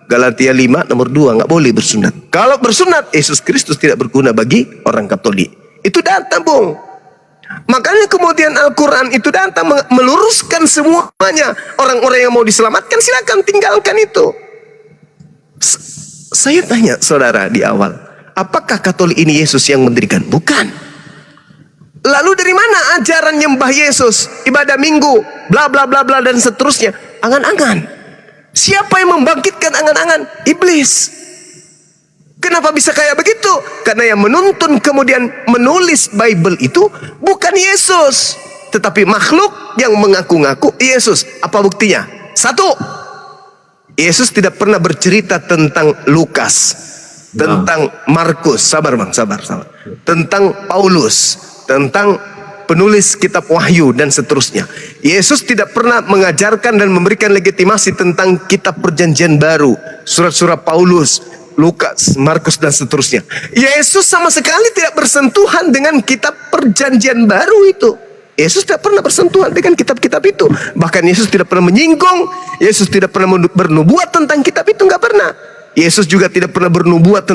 Galatia 5 nomor 2 nggak boleh bersunat. Kalau bersunat, Yesus Kristus tidak berguna bagi orang Katolik. Itu data, Bung. Makanya kemudian Al-Quran itu datang meluruskan semuanya. Orang-orang yang mau diselamatkan silakan tinggalkan itu. Saya tanya saudara di awal, apakah Katolik ini Yesus yang mendirikan? Bukan. Lalu dari mana ajaran nyembah Yesus, ibadah minggu, bla bla bla bla dan seterusnya? Angan-angan. Siapa yang membangkitkan angan-angan? Iblis. Kenapa bisa kayak begitu? Karena yang menuntun kemudian menulis Bible itu bukan Yesus, tetapi makhluk yang mengaku-ngaku Yesus. Apa buktinya? Satu, Yesus tidak pernah bercerita tentang Lukas, tentang Markus, sabar bang, sabar. Tentang Paulus, tentang penulis kitab Wahyu dan seterusnya. Yesus tidak pernah mengajarkan dan memberikan legitimasi tentang kitab Perjanjian Baru, surat-surat Paulus, Lukas, Markus dan seterusnya. Yesus sama sekali tidak bersentuhan dengan kitab Perjanjian Baru itu. Yesus tidak pernah bersentuhan dengan kitab-kitab itu. Bahkan Yesus tidak pernah menyinggung, Yesus tidak pernah bernubuat tentang kitab itu, nggak pernah. Yesus juga tidak pernah bernubuat